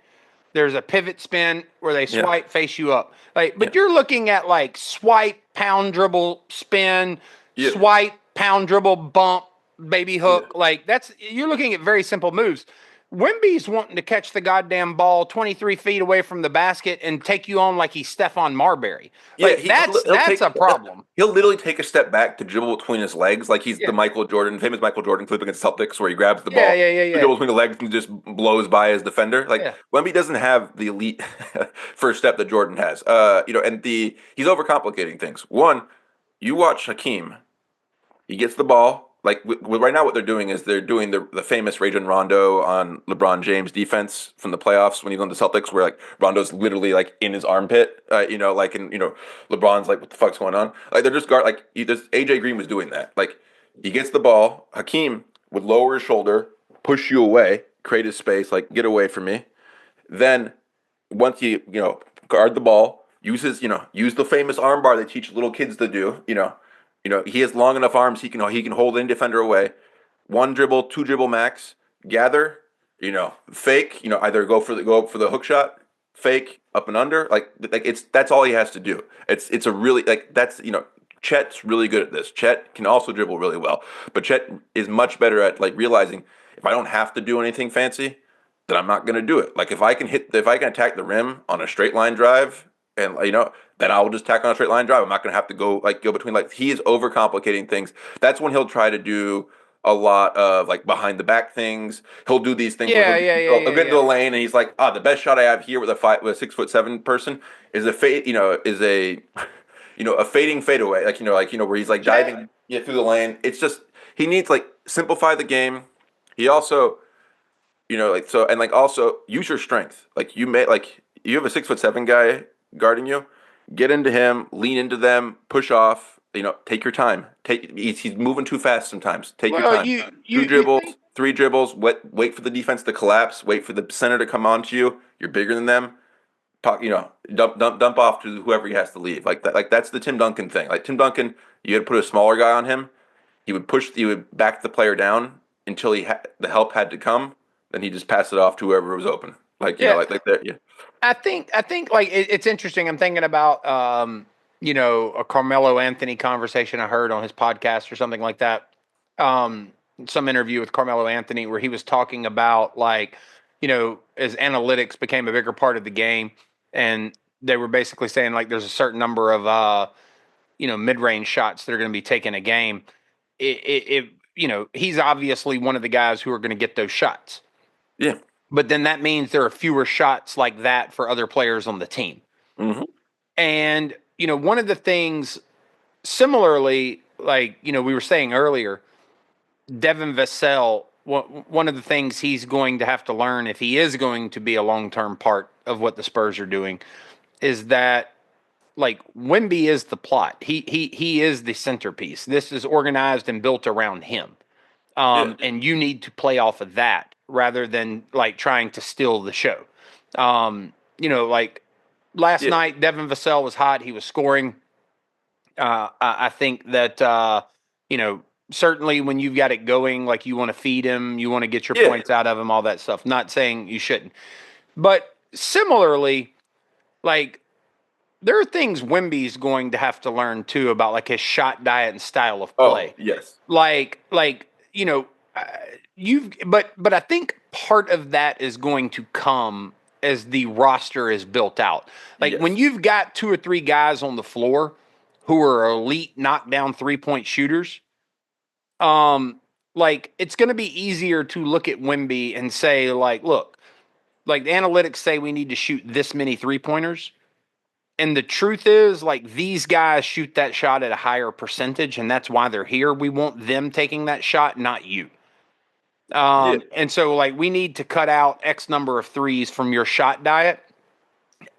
there's a pivot spin where they yeah, swipe face you up. Like, yeah, but you're looking at like swipe, pound dribble, spin, yeah, swipe, pound dribble, bump, baby yeah. hook. Like you're looking at very simple moves. Wemby's wanting to catch the goddamn ball 23 feet away from the basket and take you on like he's Stephon Marbury. Yeah, Like that's a problem. he'll literally take a step back to dribble between his legs, like he's the Yeah. famous Michael Jordan clip against Celtics, where he grabs the Yeah, ball, yeah, yeah, yeah. dribbles between the legs, and just blows by his defender. Like Yeah. Wemby doesn't have the elite first step that Jordan has. And he's overcomplicating things. One, you watch Hakeem. He gets the ball. Like right now, what they're doing is they're doing the famous Rajon Rondo on LeBron James defense from the playoffs when he was on the Celtics, where like Rondo's literally like in his armpit, LeBron's like, what the fuck's going on? Like they're just AJ Green was doing that. Like he gets the ball, Hakeem would lower his shoulder, push you away, create a space, like get away from me. Then once you guard the ball, use the famous arm bar they teach little kids to do. He has long enough arms, he can hold any defender away. One dribble, two dribble max. Gather, fake. Either go up for the hook shot, fake up and under. That's all he has to do. It's a really Chet's really good at this. Chet can also dribble really well, but Chet is much better at like realizing if I don't have to do anything fancy, then I'm not going to do it. Like if I can attack the rim on a straight line drive, and then I'll just tack on a straight line drive. I'm not going to have to go between. Like he is overcomplicating things. That's when he'll try to do a lot of like behind the back things. He'll do these things where he'll get into the lane and he's like, the best shot I have here with a 6'7" person is a fade, is a a fading fadeaway, where he's like diving through the lane. It's just he needs like simplify the game. He also, also use your strength. Like you have a 6'7" guy guarding you. Get into him, lean into them, push off. Take your time. He's moving too fast sometimes. Take your time. Two dribbles, three dribbles. Wait for the defense to collapse. Wait for the center to come onto you. You're bigger than them. Dump off to whoever he has to leave. Like that. Like that's the Tim Duncan thing. Like Tim Duncan, you had to put a smaller guy on him. He would back the player down until the help had to come. Then he just pass it off to whoever was open. Like that. Yeah. I think like it's interesting. I'm thinking about a Carmelo Anthony conversation I heard on his podcast or something like that. Some interview with Carmelo Anthony where he was talking about like, as analytics became a bigger part of the game, and they were basically saying like there's a certain number of mid-range shots that are going to be taken a game. He's obviously one of the guys who are going to get those shots. Yeah. But then that means there are fewer shots like that for other players on the team. Mm-hmm. And, one of the things similarly, like, we were saying earlier, Devin Vassell, one of the things he's going to have to learn if he is going to be a long-term part of what the Spurs are doing is that, like, Wemby is the plot. He is the centerpiece. This is organized and built around him. And you need to play off of that rather than like trying to steal the show. Like last night, Devin Vassell was hot. He was scoring. I think that, certainly when you've got it going, like you want to feed him, you want to get your points out of him, all that stuff. Not saying you shouldn't. But similarly, like there are things Wemby's going to have to learn too about like his shot diet and style of play. Oh, yes. But I think part of that is going to come as the roster is built out. Like when you've got 2 or 3 guys on the floor who are elite knockdown 3-point shooters, like it's going to be easier to look at Wemby and say like, look, like the analytics say we need to shoot this many 3-pointers. And the truth is, like, these guys shoot that shot at a higher percentage, and that's why they're here. We want them taking that shot, not you. And so, like, we need to cut out X number of threes from your shot diet.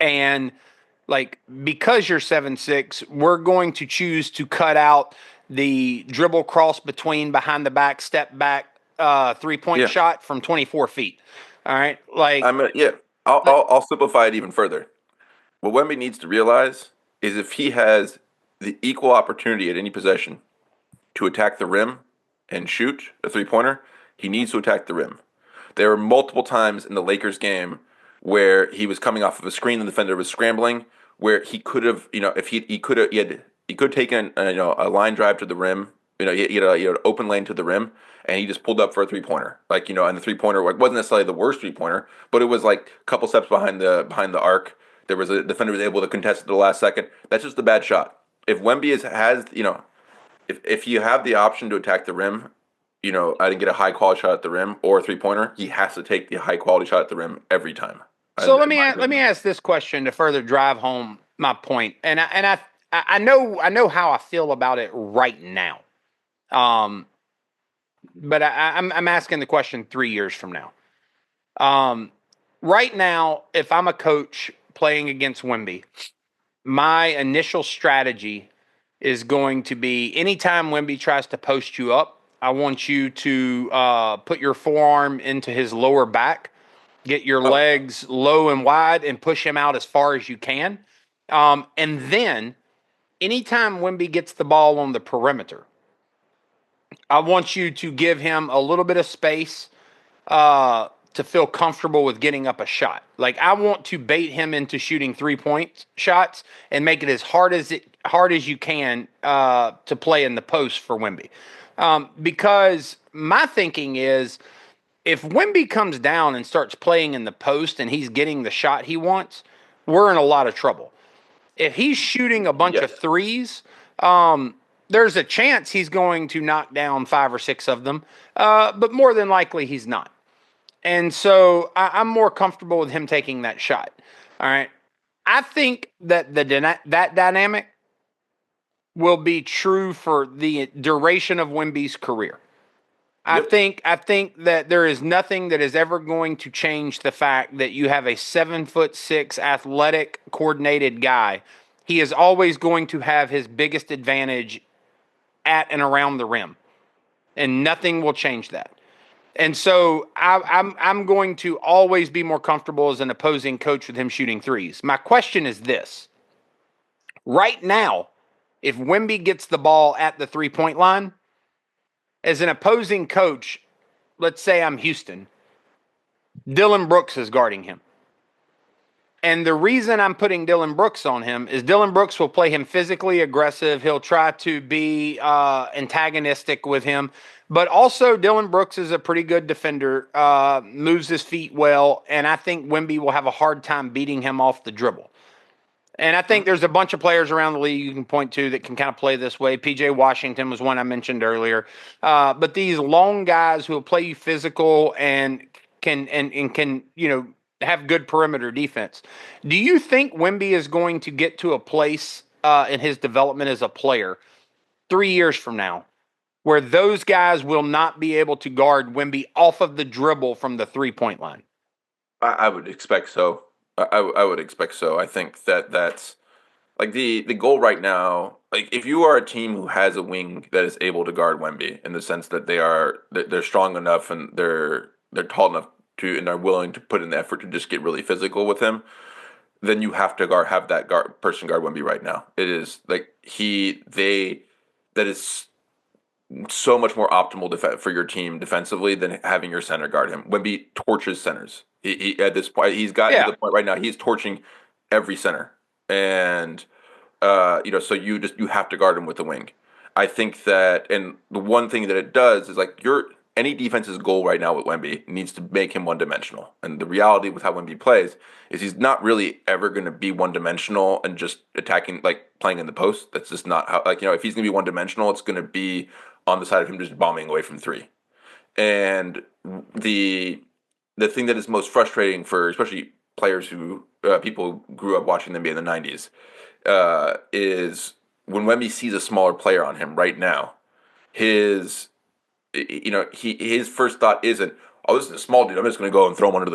And, like, because you're 7'6", we're going to choose to cut out the dribble cross between behind the back, step back, 3-point shot from 24 feet. All right? Like, I'll simplify it even further. What Wemby needs to realize is if he has the equal opportunity at any possession to attack the rim and shoot a 3-pointer, he needs to attack the rim. There were multiple times in the Lakers game where he was coming off of a screen, the defender was scrambling, where he could have, if he could have taken a line drive to the rim, he had an open lane to the rim, and he just pulled up for a 3-pointer. Like, and the 3-pointer wasn't necessarily the worst 3-pointer, but it was like a couple steps behind the arc. There was a defender was able to contest at the last second. That's just a bad shot. If Wemby has if you have the option to attack the rim, I didn't get a high quality shot at the rim or a 3-pointer, he has to take the high quality shot at the rim every time. So let me ask this question to further drive home my point. And I know how I feel about it right now. But I'm asking the question 3 years from now. Right now, if I'm a coach playing against Wemby, my initial strategy is going to be anytime Wemby tries to post you up, I want you to put your forearm into his lower back, get your legs low and wide, and push him out as far as you can. And then anytime Wemby gets the ball on the perimeter, I want you to give him a little bit of space to feel comfortable with getting up a shot. Like I want to bait him into shooting 3-point shots and make it as hard as you can to play in the post for Wemby. Because my thinking is if Wemby comes down and starts playing in the post and he's getting the shot he wants, we're in a lot of trouble. If he's shooting a bunch of threes, there's a chance he's going to knock down 5 or 6 of them, but more than likely he's not. And so I'm more comfortable with him taking that shot. All right. I think that that dynamic will be true for the duration of Wemby's career. Yep. I think that there is nothing that is ever going to change the fact that you have a 7'6" athletic coordinated guy. He is always going to have his biggest advantage at and around the rim, and nothing will change that. And so I'm going to always be more comfortable as an opposing coach with him shooting threes. My question is this: right now, if Wemby gets the ball at the 3-point line, as an opposing coach, let's say I'm Houston, Dillon Brooks is guarding him. And the reason I'm putting Dillon Brooks on him is Dillon Brooks will play him physically aggressive. He'll try to be antagonistic with him. But also Dillon Brooks is a pretty good defender, moves his feet well, and I think Wemby will have a hard time beating him off the dribble. And I think there's a bunch of players around the league you can point to that can kind of play this way. P.J. Washington was one I mentioned earlier. But these long guys who will play you physical and can have good perimeter defense. Do you think Wemby is going to get to a place in his development as a player 3 years from now where those guys will not be able to guard Wemby off of the dribble from the 3-point line? I would expect so. I would expect so. I think that's like the goal right now. Like if you are a team who has a wing that is able to guard Wemby in the sense that they're strong enough and they're tall enough to and are willing to put in the effort to just get really physical with him, then you have to have that person guard Wemby right now. It is like that is so much more optimal for your team defensively than having your center guard him. Wemby torches centers. He at this point he's gotten to the point right now he's torching every center, and so you have to guard him with the wing. I think that, and the one thing that it does is like any defense's goal right now with Wemby needs to make him one-dimensional. And the reality with how Wemby plays is he's not really ever going to be one-dimensional and just attacking, like playing in the post. That's just not how, if he's going to be one-dimensional, it's going to be on the side of him just bombing away from three. And the thing that is most frustrating for especially players who, people who grew up watching the NBA in the 90s, is when Wemby sees a smaller player on him right now, his first thought isn't, oh, this is a small dude, I'm just going to go and throw him under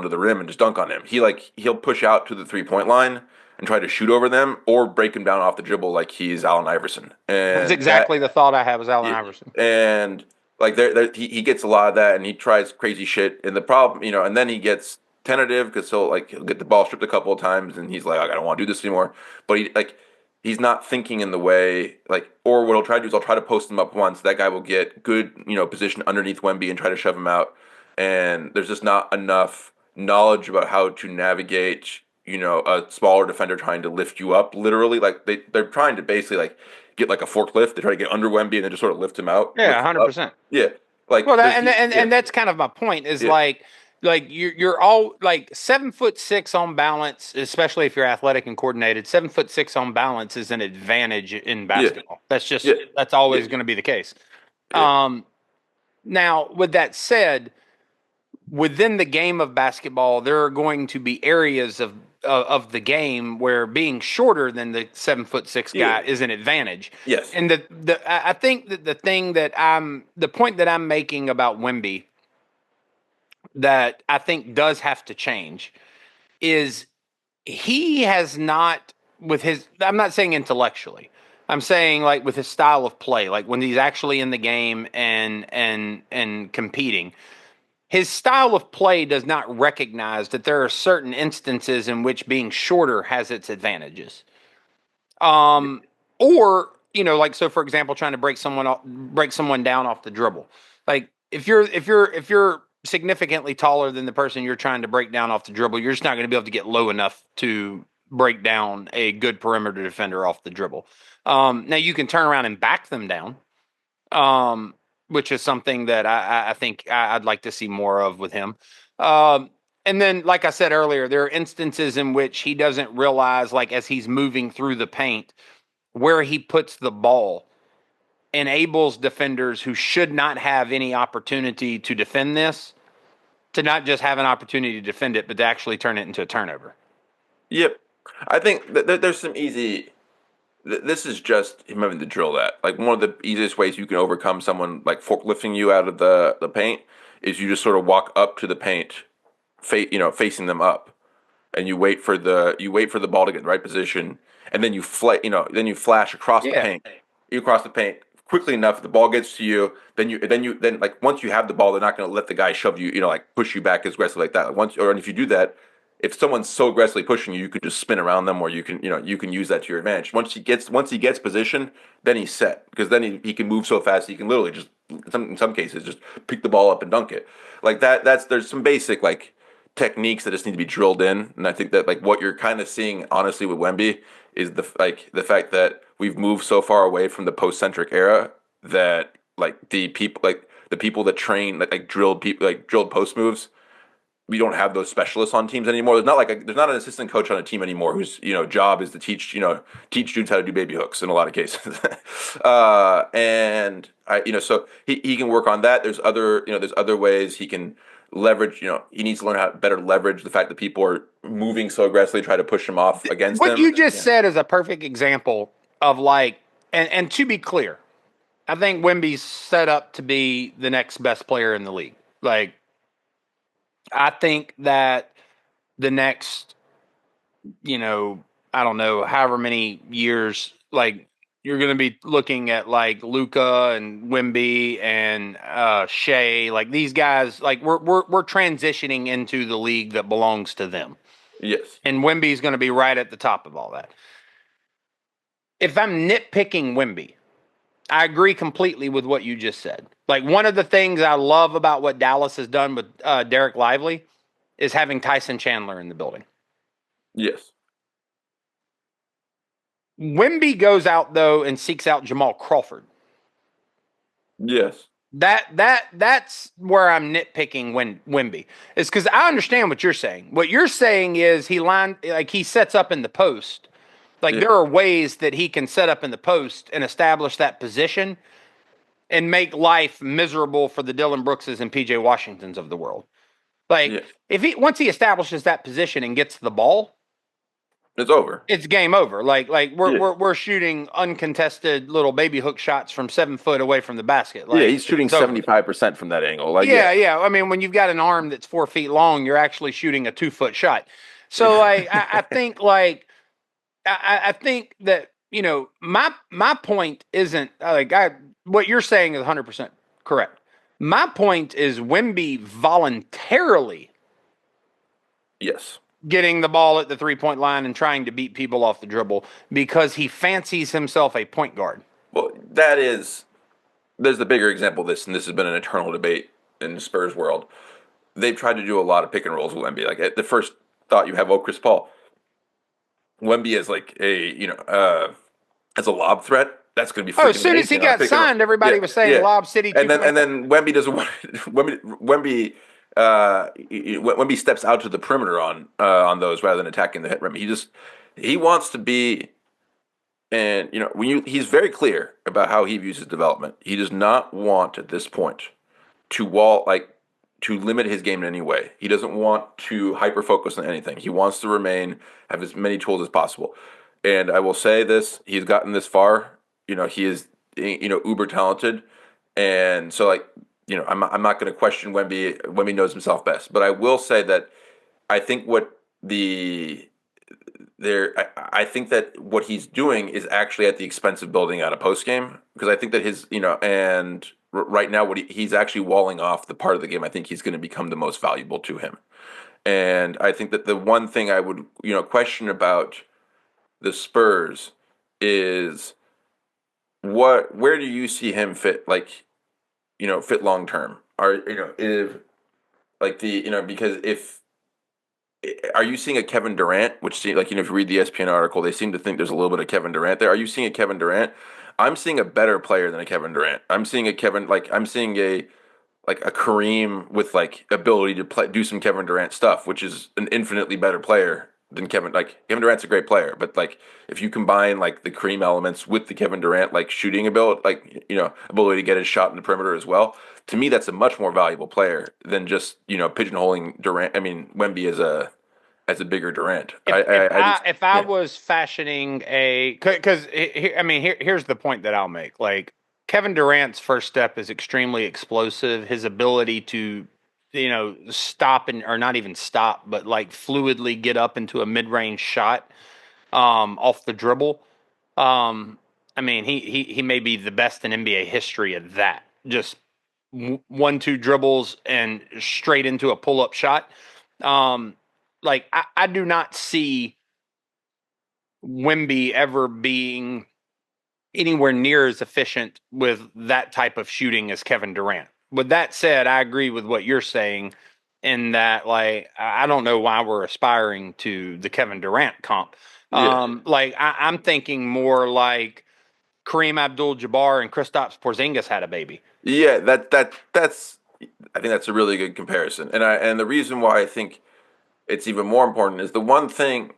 the rim and just dunk on him. He'll push out to the 3-point line and try to shoot over them or break him down off the dribble like he's Allen Iverson. And that's exactly the thought I have as Allen Iverson. And like he gets a lot of that, and he tries crazy shit. And the problem, and then he gets tentative because he'll get the ball stripped a couple of times, and he's like, I don't want to do this anymore. But he's not thinking in the way, or what he'll try to do is I'll try to post him up once. That guy will get good, position underneath Wemby and try to shove him out. And there's just not enough knowledge about how to navigate, a smaller defender trying to lift you up, literally. They're trying to basically, get a forklift. They try to get under Wemby and then just sort of lift him out. Yeah, 100%. Yeah. And that's kind of my point is you're all 7'6" on balance, especially if you're athletic and coordinated. 7'6" on balance is an advantage in basketball. Yeah. That's always going to be the case. Yeah. Now, with that said, within the game of basketball, there are going to be areas of the game where being shorter than the 7'6" guy is an advantage. Yes. And I think that the point that I'm making about Wemby that I think does have to change is he has not I'm not saying intellectually. I'm saying with his style of play, when he's actually in the game and competing. His style of play does not recognize that there are certain instances in which being shorter has its advantages. So for example, trying to break someone down off the dribble. If you're significantly taller than the person you're trying to break down off the dribble, you're just not going to be able to get low enough to break down a good perimeter defender off the dribble. Now you can turn around and back them down. Which is something that I think I'd like to see more of with him. And then, like I said earlier, there are instances in which he doesn't realize, as he's moving through the paint, where he puts the ball enables defenders who should not have any opportunity to defend this to not just have an opportunity to defend it, but to actually turn it into a turnover. Yep. I think there's some easy. This is just him having to drill that. Like one of the easiest ways you can overcome someone like forklifting you out of the paint is you just sort of walk up to the paint, facing them up, and you wait for the ball to get in the right position, and then you flash across the paint. You cross the paint quickly enough, the ball gets to you. Then like once you have the ball, they're not going to let the guy shove you, like push you back as aggressively like that. And if you do that, if someone's so aggressively pushing you, you can just spin around them, or you can use that to your advantage. Once he gets position, then he's set, because then he can move so fast he can literally just in some cases just pick the ball up and dunk it like that. There's some basic like techniques that just need to be drilled in, and I think that like what you're kind of seeing honestly with Wemby is the fact that we've moved so far away from the post-centric era that the people that train drilled post moves, we don't have those specialists on teams anymore. There's not an assistant coach on a team anymore whose job is to teach dudes how to do baby hooks in a lot of cases. And so he can work on that. There's other ways he can leverage. He needs to learn how to better leverage the fact that people are moving so aggressively, try to push him off against him. What you just said is a perfect example of and to be clear, I think Wemby's set up to be the next best player in the league. Like, I think that the next, I don't know, however many years, like you're going to be looking at like Luka and Wemby and Shea, like these guys, like we're transitioning into the league that belongs to them. Yes. And Wemby's going to be right at the top of all that. If I'm nitpicking Wemby, I agree completely with what you just said. Like, one of the things I love about what Dallas has done with Derek Lively is having Tyson Chandler in the building. Yes. Wemby goes out, though, and seeks out Jamal Crawford. Yes. That's where I'm nitpicking Wemby. Is because I understand what you're saying. What you're saying is he sets up in the post. Like, there are ways that he can set up in the post and establish that position and make life miserable for the Dylan Brookses and PJ Washingtons of the world. Like, once he establishes that position and gets the ball, it's over. It's game over. We're shooting uncontested little baby hook shots from 7 foot away from the basket. Like, he's shooting 75% from that angle. Yeah. I mean, when you've got an arm that's 4 feet long, you're actually shooting a 2 foot shot. So I think I think that my point isn't what you're saying is 100% correct. My point is Wemby voluntarily getting the ball at the 3-point line and trying to beat people off the dribble because he fancies himself a point guard. Well, there's the bigger example of this, and this has been an eternal debate in the Spurs world. They've tried to do a lot of pick and rolls with Wemby. Like, at the first thought you have, Chris Paul. Wemby is like as a lob threat. That's going to be. As soon as he got signed, everybody was saying Lob City. And then Wemby doesn't want Wemby steps out to the perimeter on those rather than attacking the hit rim. He wants to be, and he's very clear about how he views his development. He does not want at this point to limit his game in any way. He doesn't want to hyper focus on anything. He wants to have as many tools as possible. And I will say this: he's gotten this far. He is uber talented, and so I'm not going to question Wemby. Wemby knows himself best, but I will say that I think I think that what he's doing is actually at the expense of building out a post game, because I think that his and right now he's actually walling off the part of the game I think he's going to become the most valuable to him. And I think that the one thing I would question about the Spurs is where do you see him fit fit long term? Because if are you seeing a Kevin Durant, which if you read the ESPN article, they seem to think there's a little bit of Kevin Durant there. Are you seeing a Kevin Durant? I'm seeing a better player than a Kevin Durant. I'm seeing a Kareem with ability to do some Kevin Durant stuff, which is an infinitely better player than Kevin. Like Kevin Durant's a great player, but like if you combine like the Kareem elements with the Kevin Durant like shooting ability, like ability to get his shot in the perimeter as well, to me that's a much more valuable player than just pigeonholing Durant. I mean Wemby as a bigger Durant. If I Yeah. was fashioning because here's the point that I'll make. Like Kevin Durant's first step is extremely explosive. His ability to stop or not even stop, but like fluidly get up into a mid-range shot off the dribble. He may be the best in NBA history at that. Just 1-2 dribbles and straight into a pull-up shot. Like I do not see Wemby ever being anywhere near as efficient with that type of shooting as Kevin Durant. With that said, I agree with what you're saying in that, like, I don't know why we're aspiring to the Kevin Durant comp. Yeah. Like, I'm thinking more like Kareem Abdul-Jabbar and Kristaps Porzingis had a baby. Yeah, that's I think that's a really good comparison. And the reason why I think it's even more important is the one thing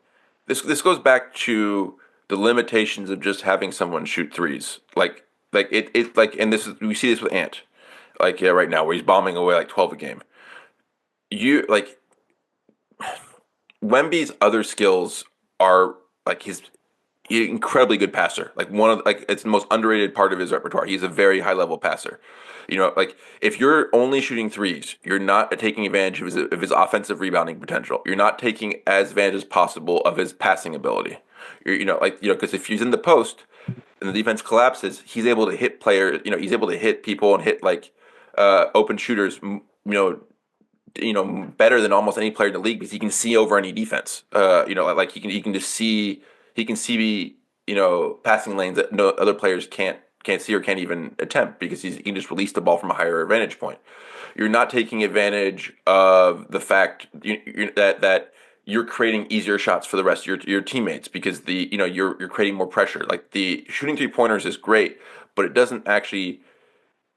this goes back to the limitations of just having someone shoot threes. Like and this is we see this with Ant. Like right now where he's bombing away like 12 a game. You like Wemby's other skills are like he's an incredibly good passer. Like it's the most underrated part of his repertoire. He's a very high level passer. Like if you're only shooting threes, you're not taking advantage of his offensive rebounding potential. You're not taking as advantage as possible of his passing ability. Because if he's in the post and the defense collapses, he's able to hit players. He's able to hit people and hit like open shooters. Better than almost any player in the league because he can see over any defense. Like he can just see passing lanes that no other players can't see or can't even attempt because he can just release the ball from a higher vantage point. You're not taking advantage of the fact that you're creating easier shots for the rest of your teammates because you're creating more pressure. Like the shooting 3-pointers is great, but it doesn't actually,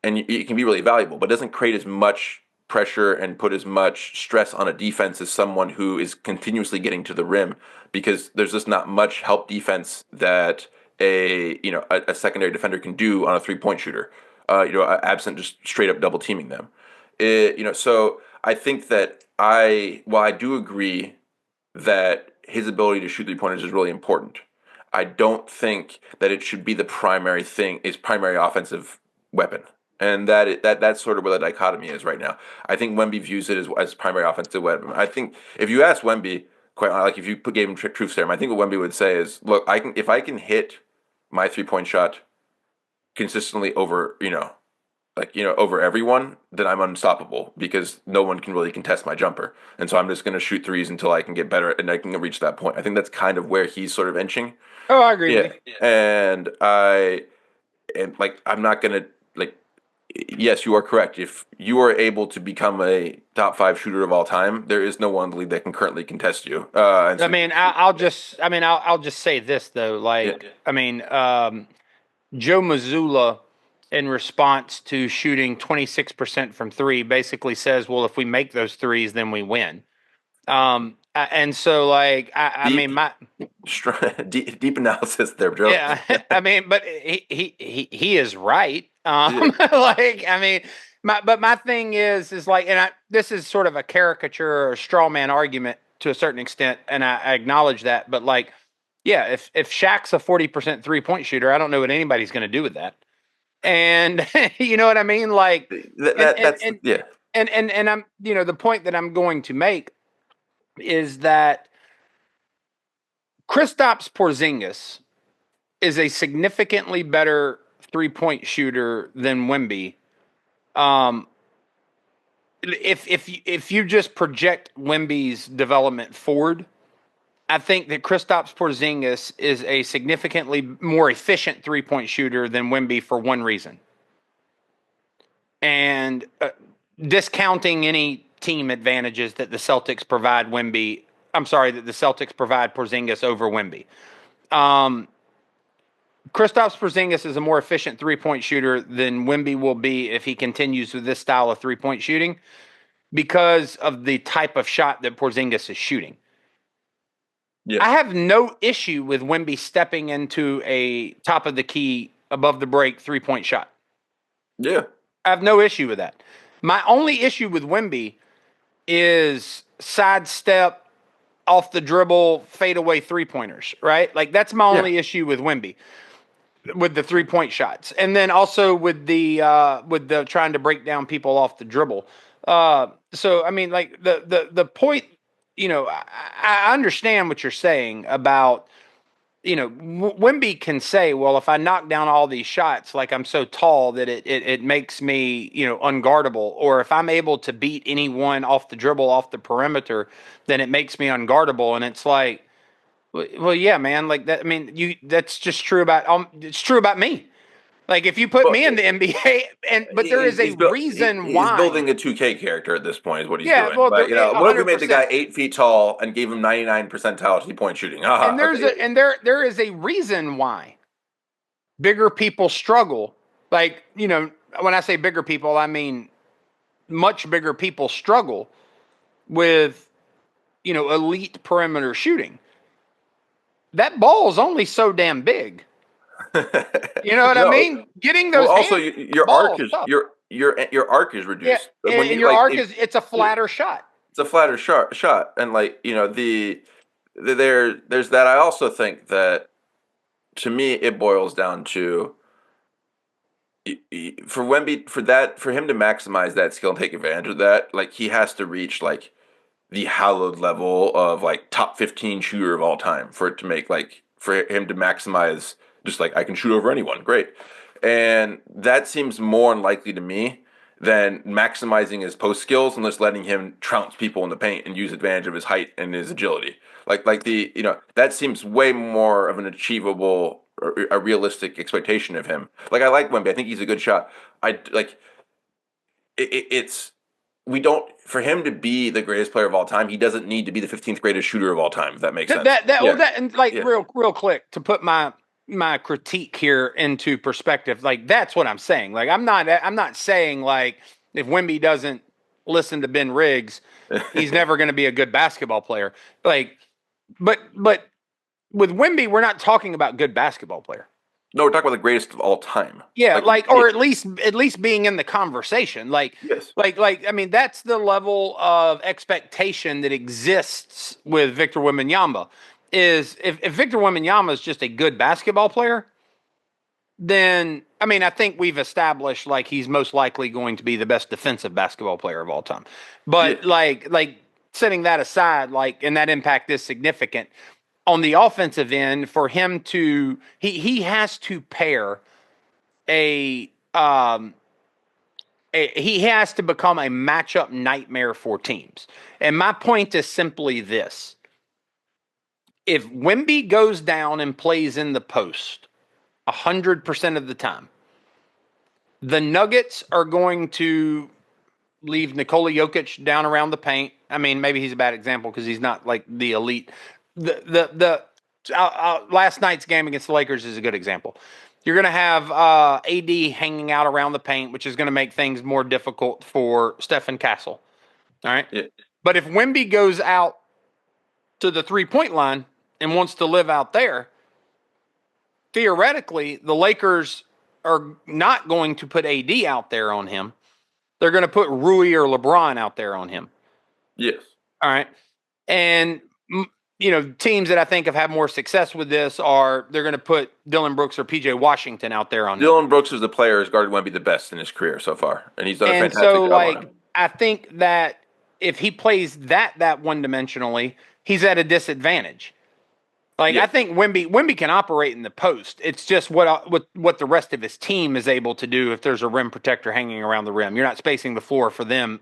and it can be really valuable, but it doesn't create as much pressure and put as much stress on a defense as someone who is continuously getting to the rim because there's just not much help defense that a secondary defender can do on a 3-point shooter. Absent just straight up double teaming them. So I think that while I do agree that his ability to shoot 3-pointers is really important, I don't think that it should be the primary thing, his primary offensive weapon. And that's sort of where the dichotomy is right now. I think Wemby views it as primary offensive weapon. I think if you ask Wemby, quite like if you gave him truth serum, I think what Wemby would say is, look, if I can hit my 3-point shot consistently over over everyone, then I'm unstoppable because no one can really contest my jumper. And so I'm just going to shoot threes until I can get better and I can reach that point. I think that's kind of where he's sort of inching. Oh, I agree with you. And I'm not going to yes, you are correct. If you are able to become a top 5 shooter of all time, there is no one in the league that can currently contest you. I'll just say this though. Like, yeah. Joe Mazzulla, in response to shooting 26% from 3, basically says, "Well, if we make those threes, then we win." And so, like, deep analysis there, Joe. Yeah, but he is right. My thing is like, and this is sort of a caricature or a straw man argument to a certain extent, and I acknowledge that. But like, yeah, if Shaq's a 40% 3-point shooter, I don't know what anybody's going to do with that. And you know what I mean? Like, yeah. And I'm, the point that I'm going to make is that Kristaps Porzingis is a significantly better 3-point shooter than Wemby. If you just project Wemby's development forward, I think that Kristaps Porzingis is a significantly more efficient 3-point shooter than Wemby for one reason. And discounting any team advantages that the Celtics provide that the Celtics provide Porzingis over Wemby. Kristaps Porzingis is a more efficient 3-point shooter than Wemby will be if he continues with this style of 3-point shooting because of the type of shot that Porzingis is shooting. Yeah. I have no issue with Wemby stepping into a top of the key, above the break 3-point shot. Yeah. I have no issue with that. My only issue with Wemby is sidestep, off the dribble, fadeaway 3-pointers, right? Like that's my only issue with Wemby, with the 3-point shots, and then also with the trying to break down people off the dribble. So I mean, like the point, I understand what you're saying about, Wemby can say, well, if I knock down all these shots, like I'm so tall that it makes me, unguardable. Or if I'm able to beat anyone off the dribble, off the perimeter, then it makes me unguardable. And it's like, well, yeah, man, like that. I mean, that's just true about, it's true about me. Like if you put me in the NBA, but there is a reason why he's building a 2K character at this point is what he's doing. well, but what if we made the 100%. guy 8 feet tall and gave him 99 percentile 3-point shooting? And there is a reason why bigger people struggle. Like, when I say bigger people, I mean much bigger people struggle with, elite perimeter shooting. That ball is only so damn big. You know what I mean? Getting those. Also, your arc is your arc is reduced. Yeah, and your arc is it's a flatter shot. It's a flatter shot, and like there's that. I also think that to me it boils down to for Wemby for him to maximize that skill and take advantage of that. Like he has to reach like the hallowed level of like top 15 shooter of all time for it to make like for him to maximize. Just like I can shoot over anyone, great. And that seems more unlikely to me than maximizing his post skills and just letting him trounce people in the paint and use advantage of his height and his agility. That seems way more of an achievable or a realistic expectation of him. Like I like Wemby, I think he's a good shot. It's we don't for him to be the greatest player of all time. He doesn't need to be the 15th greatest shooter of all time. If that makes sense. Real quick to put my critique here into perspective, like that's what I'm saying. Like I'm not saying like if Wemby doesn't listen to Ben Riggs, he's never going to be a good basketball player. Like, but with Wemby, we're not talking about good basketball player. No, we're talking about the greatest of all time. Yeah, or at least being in the conversation. Like, yes. I mean, that's the level of expectation that exists with Victor Wembanyama. Is if Victor Wembanyama is just a good basketball player, then I mean I think we've established like he's most likely going to be the best defensive basketball player of all time. But like setting that aside, like and that impact is significant on the offensive end for him to he has to pair he has to become a matchup nightmare for teams. And my point is simply this. If Wemby goes down and plays in the post 100% of the time, the Nuggets are going to leave Nikola Jokic down around the paint. I mean, maybe he's a bad example because he's not like the elite. Last night's game against the Lakers is a good example. You're going to have AD hanging out around the paint, which is going to make things more difficult for Stephon Castle. All right. Yeah. But if Wemby goes out to the 3-point line and wants to live out there, theoretically, the Lakers are not going to put AD out there on him. They're going to put Rui or LeBron out there on him. Yes. All right. And, teams that I think have had more success with this they're going to put Dillon Brooks or PJ Washington out there on him. Dillon Brooks is the player who's guarded Wemby the best in his career so far. And he's done a fantastic job on him. I think that if he plays that one-dimensionally, he's at a disadvantage. I think Wemby can operate in the post. It's just what the rest of his team is able to do if there's a rim protector hanging around the rim. You're not spacing the floor for them,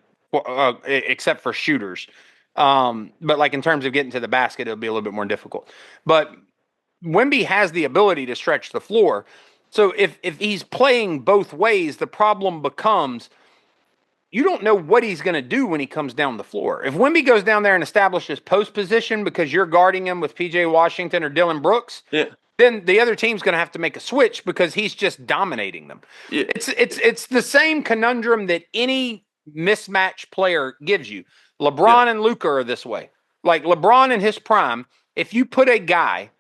except for shooters. But like in terms of getting to the basket, it'll be a little bit more difficult. But Wemby has the ability to stretch the floor. So if he's playing both ways, the problem becomes you don't know what he's going to do when he comes down the floor. If Wemby goes down there and establishes post position because you're guarding him with PJ Washington or Dillon Brooks, then the other team's going to have to make a switch because he's just dominating them. Yeah. It's the same conundrum that any mismatch player gives you. LeBron and Luka are this way. Like LeBron in his prime If you put a guy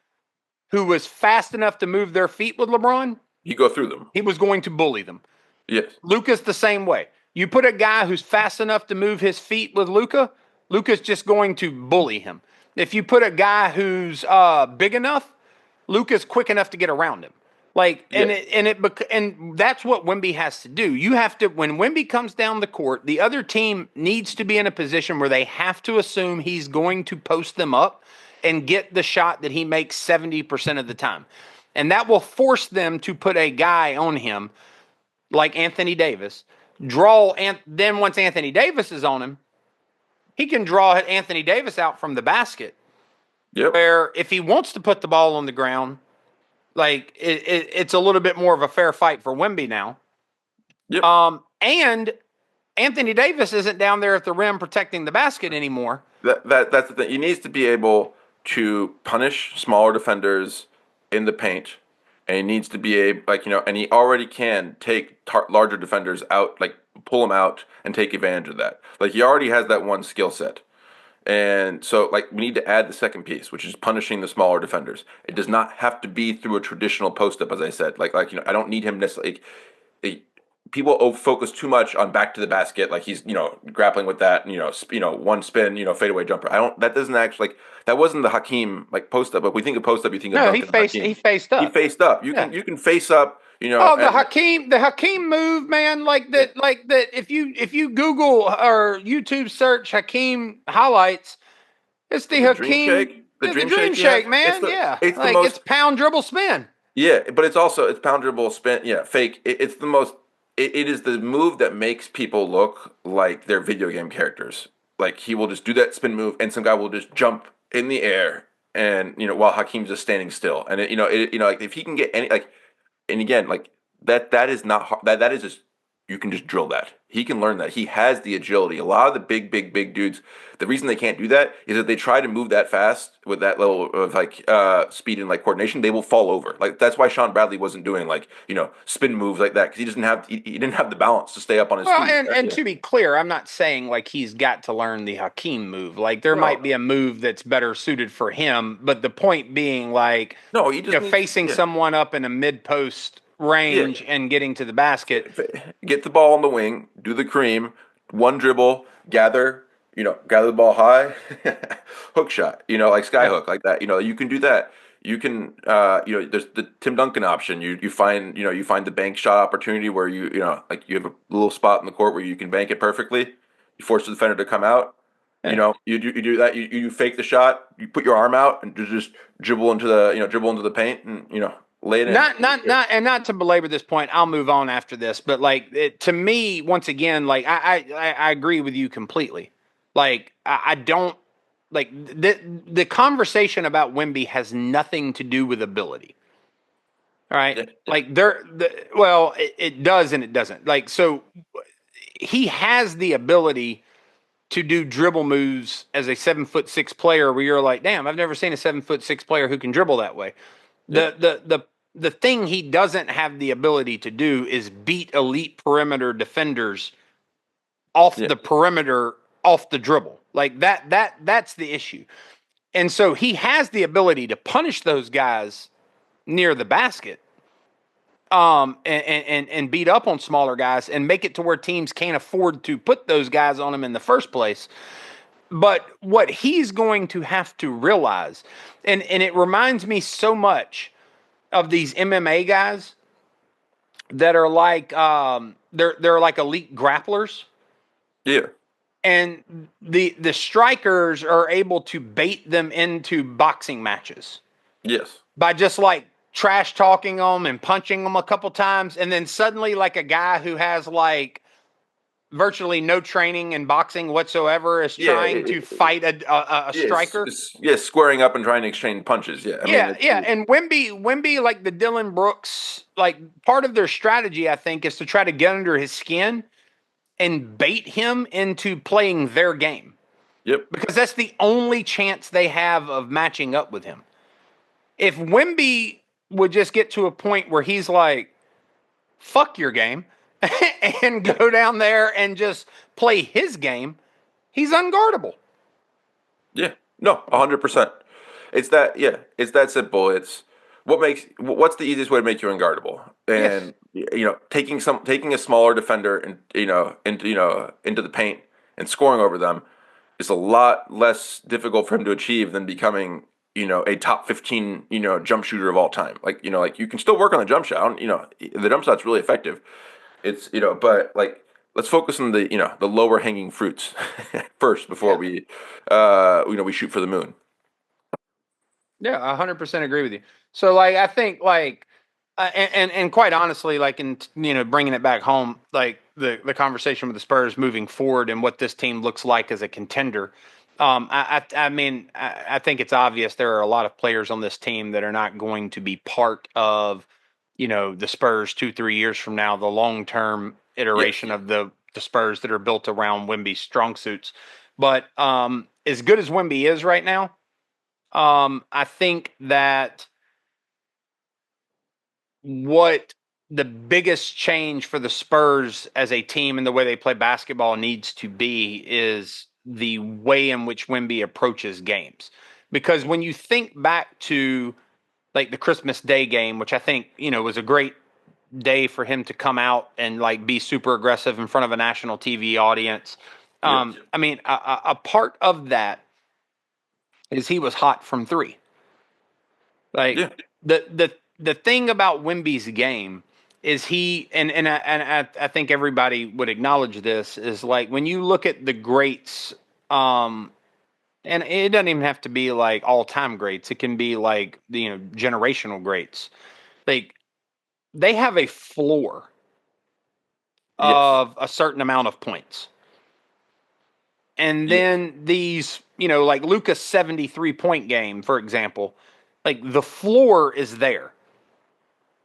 who was fast enough to move their feet with LeBron, You go through them. he was going to bully them. Yes. Luka's the same way. You put a guy who's fast enough to move his feet with Luka's just going to bully him. If you put a guy who's big enough, Luka's quick enough to get around him. And that's what Wemby has to do. You have to, when Wemby comes down the court, the other team needs to be in a position where they have to assume he's going to post them up and get the shot that he makes 70% of the time. And that will force them to put a guy on him like Anthony Davis, and then once Anthony Davis is on him, he can draw Anthony Davis out from the basket. Yep. Where if he wants to put the ball on the ground, like it's a little bit more of a fair fight for Wemby now. Yep. And Anthony Davis isn't down there at the rim protecting the basket anymore. That's the thing. He needs to be able to punish smaller defenders in the paint, and he needs to be able, and he already can take larger defenders out, like pull them out and take advantage of that. Like he already has that one skill set. And so, we need to add the second piece, which is punishing the smaller defenders. It does not have to be through a traditional post-up, as I said. I don't need him necessarily. People focus too much on back to the basket, like he's, grappling with that, one spin, fadeaway jumper. That doesn't actually, that wasn't the Hakeem post-up. But if we think of post-up, you think of he faced up. He faced up. You can face up. The Hakeem move, man, that. If you Google or YouTube search Hakeem highlights, it's the Hakeem, the dream shake, man. It's pound dribble spin. Yeah, but it's pound dribble spin. Yeah, fake. It's the most. It is the move that makes people look like they're video game characters. Like he will just do that spin move, and some guy will just jump in the air, and while Hakeem's just standing still, and if he can get any and again, that is not hard. That is just, you can just drill that. He can learn that. He has the agility. A lot of the big dudes, the reason they can't do that is that they try to move that fast with that level of speed and coordination, they will fall over. That's why Sean Bradley wasn't doing spin moves like that, because he didn't have the balance to stay up on his feet. And to be clear, I'm not saying he's got to learn the Hakeem move. There might be a move that's better suited for him, but the point being no, he just facing someone up in a mid post range and getting to the basket. Get the ball on the wing, do the cream, one dribble, gather the ball high, hook shot, sky hook like that. You can do that. You can, there's the Tim Duncan option. You find the bank shot opportunity where you have a little spot in the court where you can bank it perfectly. You force the defender to come out. You do that. You fake the shot. You put your arm out and just dribble into the paint and lay it in. Not to belabor this point, I'll move on after this. But to me, once again, I agree with you completely. I don't the conversation about Wemby has nothing to do with ability. All right, it does and it doesn't. So he has the ability to do dribble moves as a 7'6" player, where you're like, damn, I've never seen a 7'6" player who can dribble that way. The thing he doesn't have the ability to do is beat elite perimeter defenders off the perimeter, off the dribble. That's the issue. And so he has the ability to punish those guys near the basket, and beat up on smaller guys and make it to where teams can't afford to put those guys on him in the first place. But what he's going to have to realize, and it reminds me so much of these MMA guys that are they're like elite grapplers. Yeah. And the strikers are able to bait them into boxing matches. Yes. By just trash talking them and punching them a couple times, and then suddenly a guy who has virtually no training in boxing whatsoever is trying to fight a striker. Squaring up and trying to exchange punches. And Wemby, the Dylan Brooks, part of their strategy, I think, is to try to get under his skin and bait him into playing their game. Yep. Because that's the only chance they have of matching up with him. If Wemby would just get to a point where he's fuck your game, and go down there and just play his game, he's unguardable. Yeah, no, 100%. It's that simple. It's what's the easiest way to make you unguardable, Yes. and taking a smaller defender and into the paint and scoring over them is a lot less difficult for him to achieve than becoming a top 15 jump shooter of all time. Like you can still work on the jump shot. The jump shot's really effective. It's but like let's focus on the lower hanging fruits first before Yeah. we shoot for the moon. Yeah, 100% agree with you. So, like, I think, like, and quite honestly, like, in bringing it back home, like the conversation with the Spurs moving forward and what this team looks like as a contender. I mean, I think it's obvious there are a lot of players on this team that are not going to be part of, the Spurs 2-3 years from now, the long term Yes. iteration of the Spurs that are built around Wemby's strong suits. But as good as Wemby is right now. I think that what the biggest change for the Spurs as a team and the way they play basketball needs to be is the way in which Wemby approaches games. Because when you think back to like the Christmas Day game, which I think, was a great day for him to come out and like be super aggressive in front of a national TV audience. Yeah. I mean, a part of that is he was hot from three. Like Yeah. the thing about Wemby's game is I think everybody would acknowledge this is like when you look at the greats, um, and it doesn't even have to be like all time greats. It can be like generational greats. Like they have a floor Yes. of a certain amount of points. And Yeah. then these, like Luca's 73-point game, for example, like the floor is there.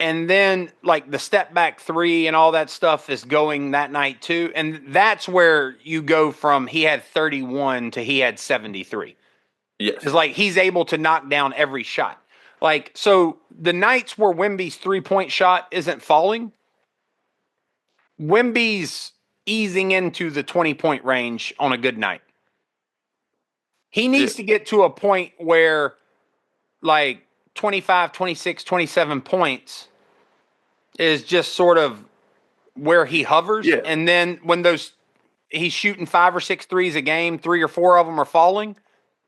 And then like the step back three and all that stuff is going that night too. And that's where you go from he had 31 to he had 73. It's Yes. like he's able to knock down every shot. Like, so the nights where Wemby's 3-point shot isn't falling, Wemby's easing into the 20-point range on a good night. He Yeah. needs to get to a point where like 25, 26, 27 points is just sort of where he hovers. Yeah. And then when he's shooting 5 or 6 threes a game, 3 or 4 of them are falling. Yeah.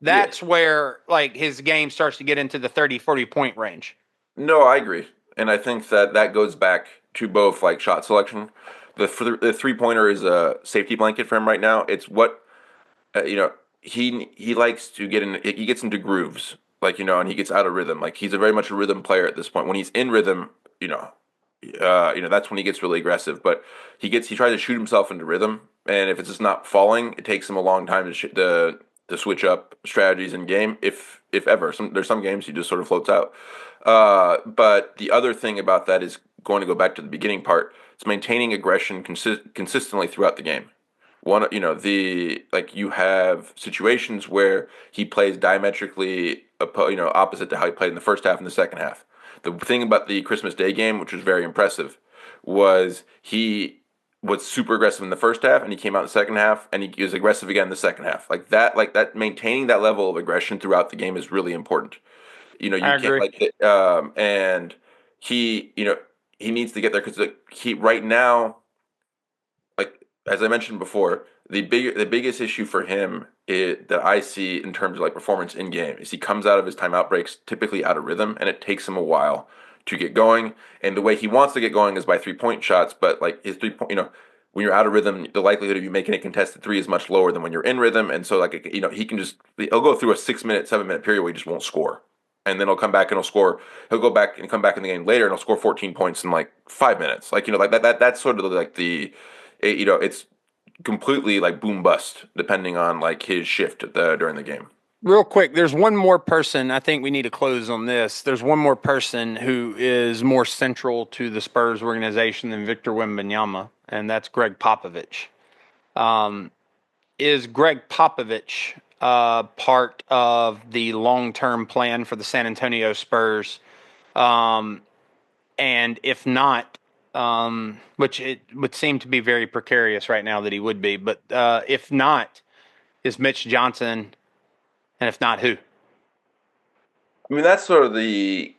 That's where like his game starts to get into the 30, 40 point range. No, I agree, and I think that goes back to both like shot selection. The 3 pointer is a safety blanket for him right now. It's what he likes to get in. He gets into grooves, and he gets out of rhythm. Like he's a very much a rhythm player at this point. When he's in rhythm, that's when he gets really aggressive. But he tries to shoot himself into rhythm, and if it's just not falling, it takes him a long time to switch up strategies in game, if ever. There's some games he just sort of floats out. But the other thing about that is going to go back to the beginning part. It's maintaining aggression consistently throughout the game. You have situations where he plays diametrically, opposite to how he played in the first half and the second half. The thing about the Christmas Day game, which was very impressive, was he was super aggressive in the first half, and he came out in the second half, and he was aggressive again in the second half. Like that, maintaining that level of aggression throughout the game is really important. You I can't agree. and he needs to get there because he right now, like as I mentioned before, the biggest issue for him that I see in terms of like performance in game is he comes out of his timeout breaks typically out of rhythm, and it takes him a while to get going. And the way he wants to get going is by 3 point shots, but like his 3 point, when you're out of rhythm, the likelihood of you making a contested three is much lower than when you're in rhythm. And so like he can he'll go through a 6 minute, 7 minute period where he just won't score. And then he'll come back and he'll go back and come back in the game later and he'll score 14 points in like 5 minutes. Like, like that's sort of like it's completely like boom bust depending on like his shift during the game. Real quick, there's one more person. I think we need to close on this. There's one more person who is more central to the Spurs organization than Victor Wembanyama, and that's Gregg Popovich. Um, is Gregg Popovich part of the long-term plan for the San Antonio Spurs? Um, and if not, which it would seem to be very precarious right now that he would be, but if not, is Mitch Johnson, and if not, who? I mean, that's sort of the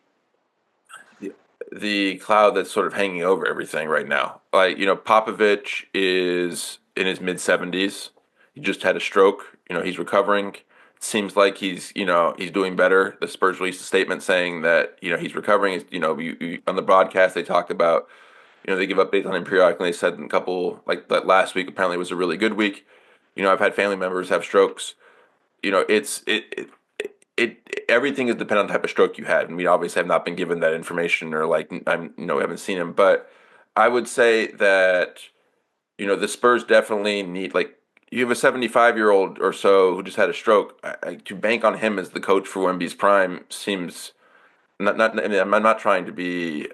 cloud that's sort of hanging over everything right now. Like, Popovich is in his mid 70s. He just had a stroke. He's recovering. It seems like he's doing better. The Spurs released a statement saying that, he's recovering. On the broadcast, they talked about, they give updates on him periodically. They said in a couple, like that last week apparently was a really good week. I've had family members have strokes. Everything is dependent on the type of stroke you had, and we obviously have not been given that information, or like we haven't seen him. But I would say that the Spurs definitely need, like, you have a 75-year-old or so who just had a stroke. To bank on him as the coach for Wemby's prime seems not. I mean, I'm not trying to be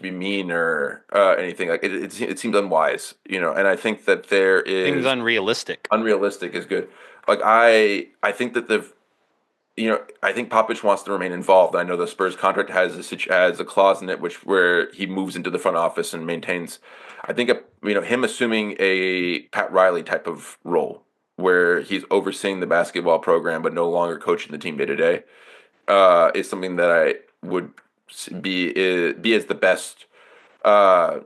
mean or anything. Like, it seems unwise, and I think that there Seems is unrealistic. unrealistic is good. Like, I think that I think Popovich wants to remain involved. I know the Spurs contract has a clause in it where he moves into the front office and maintains. I think him assuming a Pat Riley type of role where he's overseeing the basketball program but no longer coaching the team day to day is something that I would be as uh,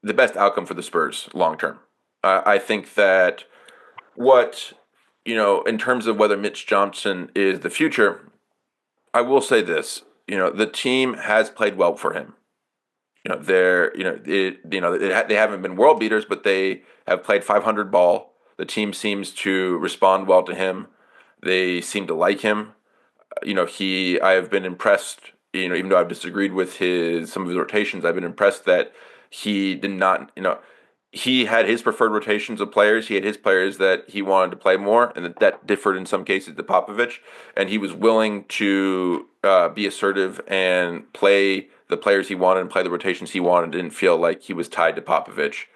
the best outcome for the Spurs long term. I think that what in terms of whether Mitch Johnson is the future, I will say this: the team has played well for him. They haven't been world beaters, but they have played 500 ball. The team seems to respond well to him. They seem to like him. I have been impressed. Even though I've disagreed with some of his rotations, I've been impressed that he did not. He had his preferred rotations of players. He had his players that he wanted to play more, and that differed in some cases to Popovich. And he was willing to be assertive and play the players he wanted and play the rotations he wanted. Didn't feel like he was tied to Popovich,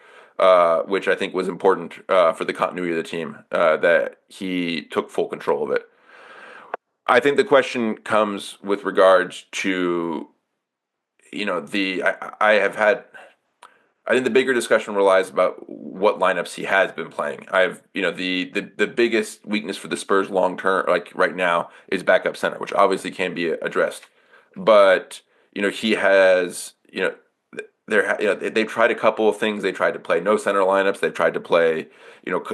which I think was important for the continuity of the team. That he took full control of it. I think the question comes with regards to, the I have had. I think the bigger discussion relies about what lineups he has been playing. The biggest weakness for the Spurs long term, like right now, is backup center, which obviously can be addressed. But he has they've tried a couple of things. They tried to play no center lineups. They've tried to play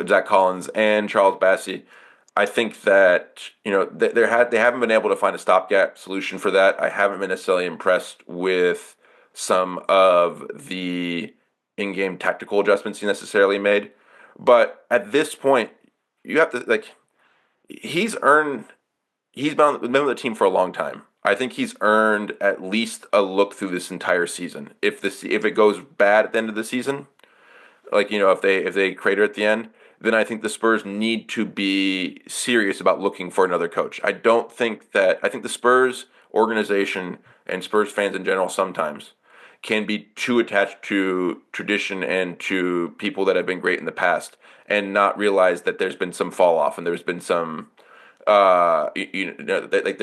Zach Collins and Charles Bassey. I think that they haven't been able to find a stopgap solution for that. I haven't been necessarily impressed with some of the in-game tactical adjustments he necessarily made. But at this point, you have to, like, he's earned he's been with the team for a long time. I think he's earned at least a look through this entire season. If it goes bad at the end of the season, like, if they crater at the end, then I think the Spurs need to be serious about looking for another coach. I think the Spurs organization and Spurs fans in general sometimes can be too attached to tradition and to people that have been great in the past, and not realize that there's been some fall off and there's been some like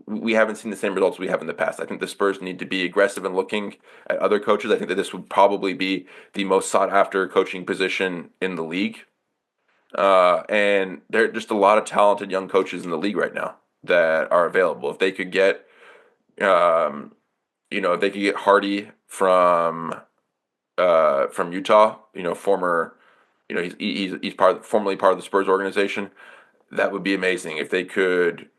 we haven't seen the same results we have in the past. I think the Spurs need to be aggressive in looking at other coaches. I think that this would probably be the most sought after coaching position in the league. And there are just a lot of talented young coaches in the league right now that are available. If they could get, if they could get Hardy from Utah, former, he's formerly part of the Spurs organization. That would be amazing if they could.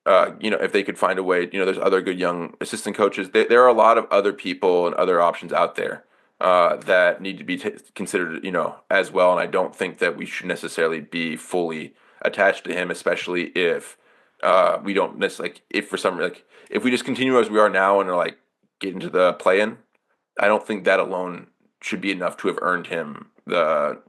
If they could find a way, there's other good young assistant coaches. There are a lot of other people and other options out there that need to be considered, as well. And I don't think that we should necessarily be fully attached to him, especially if we don't necessarily, if for some, like, if we just continue as we are now and are like get into the play-in. I don't think that alone should be enough to have earned him the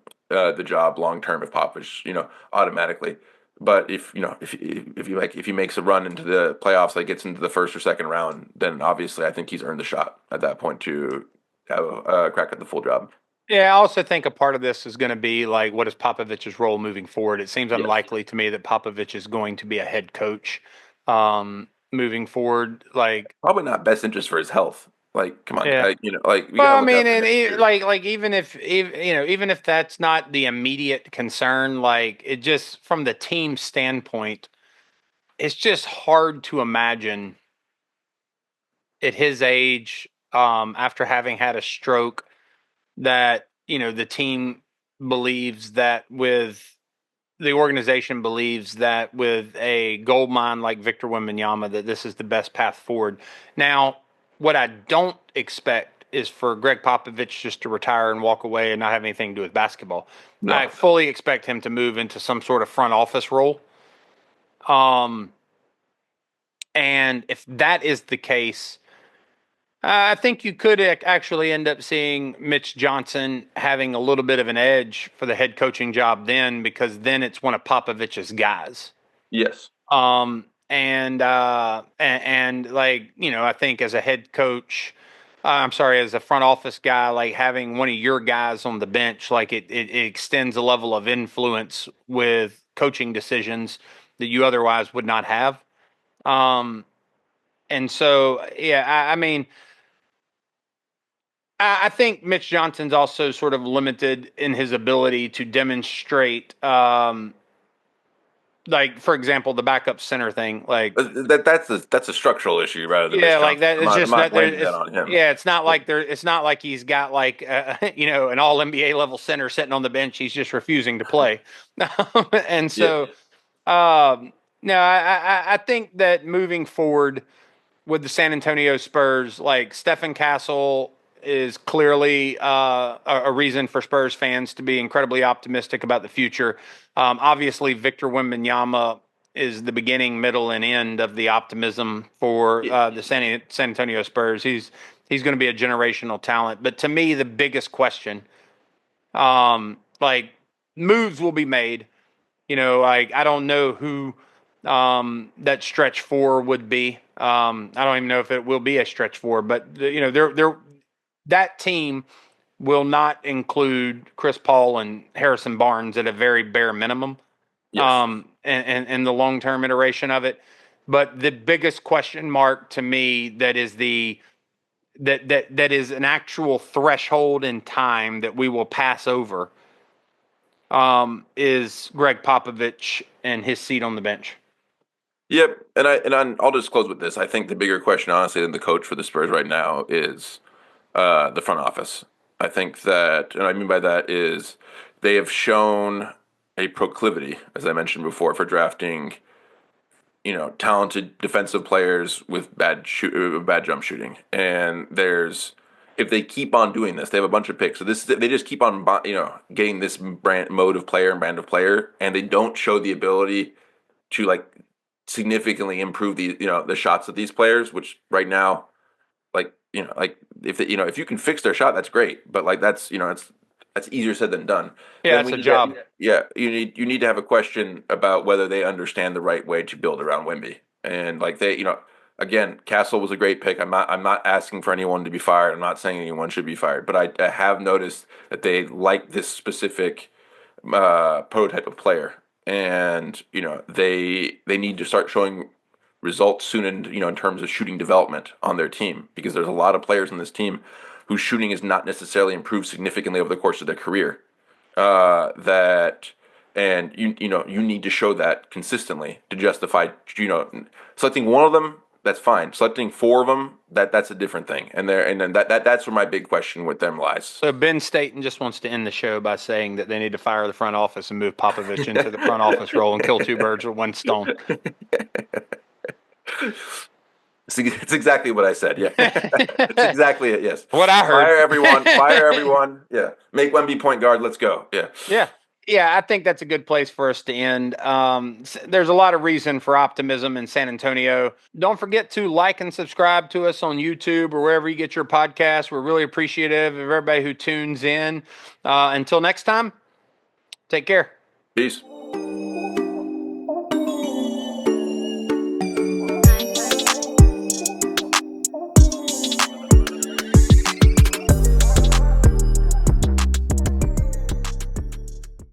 job long term if Popovich, automatically. But if he makes a run into the playoffs, like gets into the first or second round, then obviously I think he's earned the shot at that point to have a crack at the full job. Yeah, I also think a part of this is going to be like, what is Popovich's role moving forward? It seems Yes. unlikely to me that Popovich is going to be a head coach moving forward. Like, Probably not best interest for his health. Like, come on, yeah. like we Well, gotta I look out mean, for and next year. like even if that's not the immediate concern, like it just from the team standpoint, it's just hard to imagine at his age, after having had a stroke, that the team believes that with the organization believes that with a gold mine like Victor Wembanyama, that this is the best path forward. Now, what I don't expect is for Gregg Popovich just to retire and walk away and not have anything to do with basketball. No. I fully expect him to move into some sort of front office role. And if that is the case, I think you could actually end up seeing Mitch Johnson having a little bit of an edge for the head coaching job then, because then it's one of Popovich's guys. Yes. And like, I think as a head coach, as a front office guy, like having one of your guys on the bench, like it extends a level of influence with coaching decisions that you otherwise would not have. And so, yeah, I mean, I think Mitch Johnson's also sort of limited in his ability to demonstrate, like, for example, the backup center thing. Like, That's a structural issue rather than Mitch yeah, like Johnson. that. It's I'm just not that there. blaming that on him. Yeah, it's not like there. It's not like he's got like an All NBA level center sitting on the bench. He's just refusing to play. And so, no, I think that moving forward with the San Antonio Spurs, like Stephon Castle is clearly a reason for Spurs fans to be incredibly optimistic about the future. Obviously, Victor Wembanyama is the beginning, middle, and end of the optimism for the San Antonio Spurs. He's going to be a generational talent. But to me, the biggest question, like, moves will be made. Like, I don't know who that stretch four would be. I don't even know if it will be a stretch four, but that team will not include Chris Paul and Harrison Barnes at a very bare minimum. Yes. And the long term iteration of it. But the biggest question mark to me that is that is an actual threshold in time that we will pass over, is Gregg Popovich and his seat on the bench. Yep, I'll just close with this. I think the bigger question, honestly, than the coach for the Spurs right now is the front office. I think that, and I mean by that is they have shown a proclivity, as I mentioned before, for drafting, talented defensive players with bad jump shooting. And if they keep on doing this, they have a bunch of picks. So they just keep on, getting this mode of player and brand of player, and they don't show the ability to like significantly improve the shots of these players, which right now, like if you can fix their shot, that's great. But like that's easier said than done. Yeah, it's a job. You need to have a question about whether they understand the right way to build around Wemby. And like again, Castle was a great pick. I'm not asking for anyone to be fired. I'm not saying anyone should be fired, but I have noticed that they like this specific prototype of player, and they need to start showing results soon in terms of shooting development on their team, because there's a lot of players on this team whose shooting has not necessarily improved significantly over the course of their career. You need to show that consistently to justify selecting one of them. That's fine. Selecting four of them, that's a different thing. And then that's where my big question with them lies. So Ben Staten just wants to end the show by saying that they need to fire the front office and move Popovich into the front office role and kill two birds with one stone. It's exactly what I said. Yeah, it's exactly it. Yes, what I heard. Fire everyone. Yeah, make Wemby point guard. Let's go. Yeah. I think that's a good place for us to end. There's a lot of reason for optimism in San Antonio. Don't forget to like and subscribe to us on YouTube or wherever you get your podcasts. We're really appreciative of everybody who tunes in. Until next time, take care. Peace.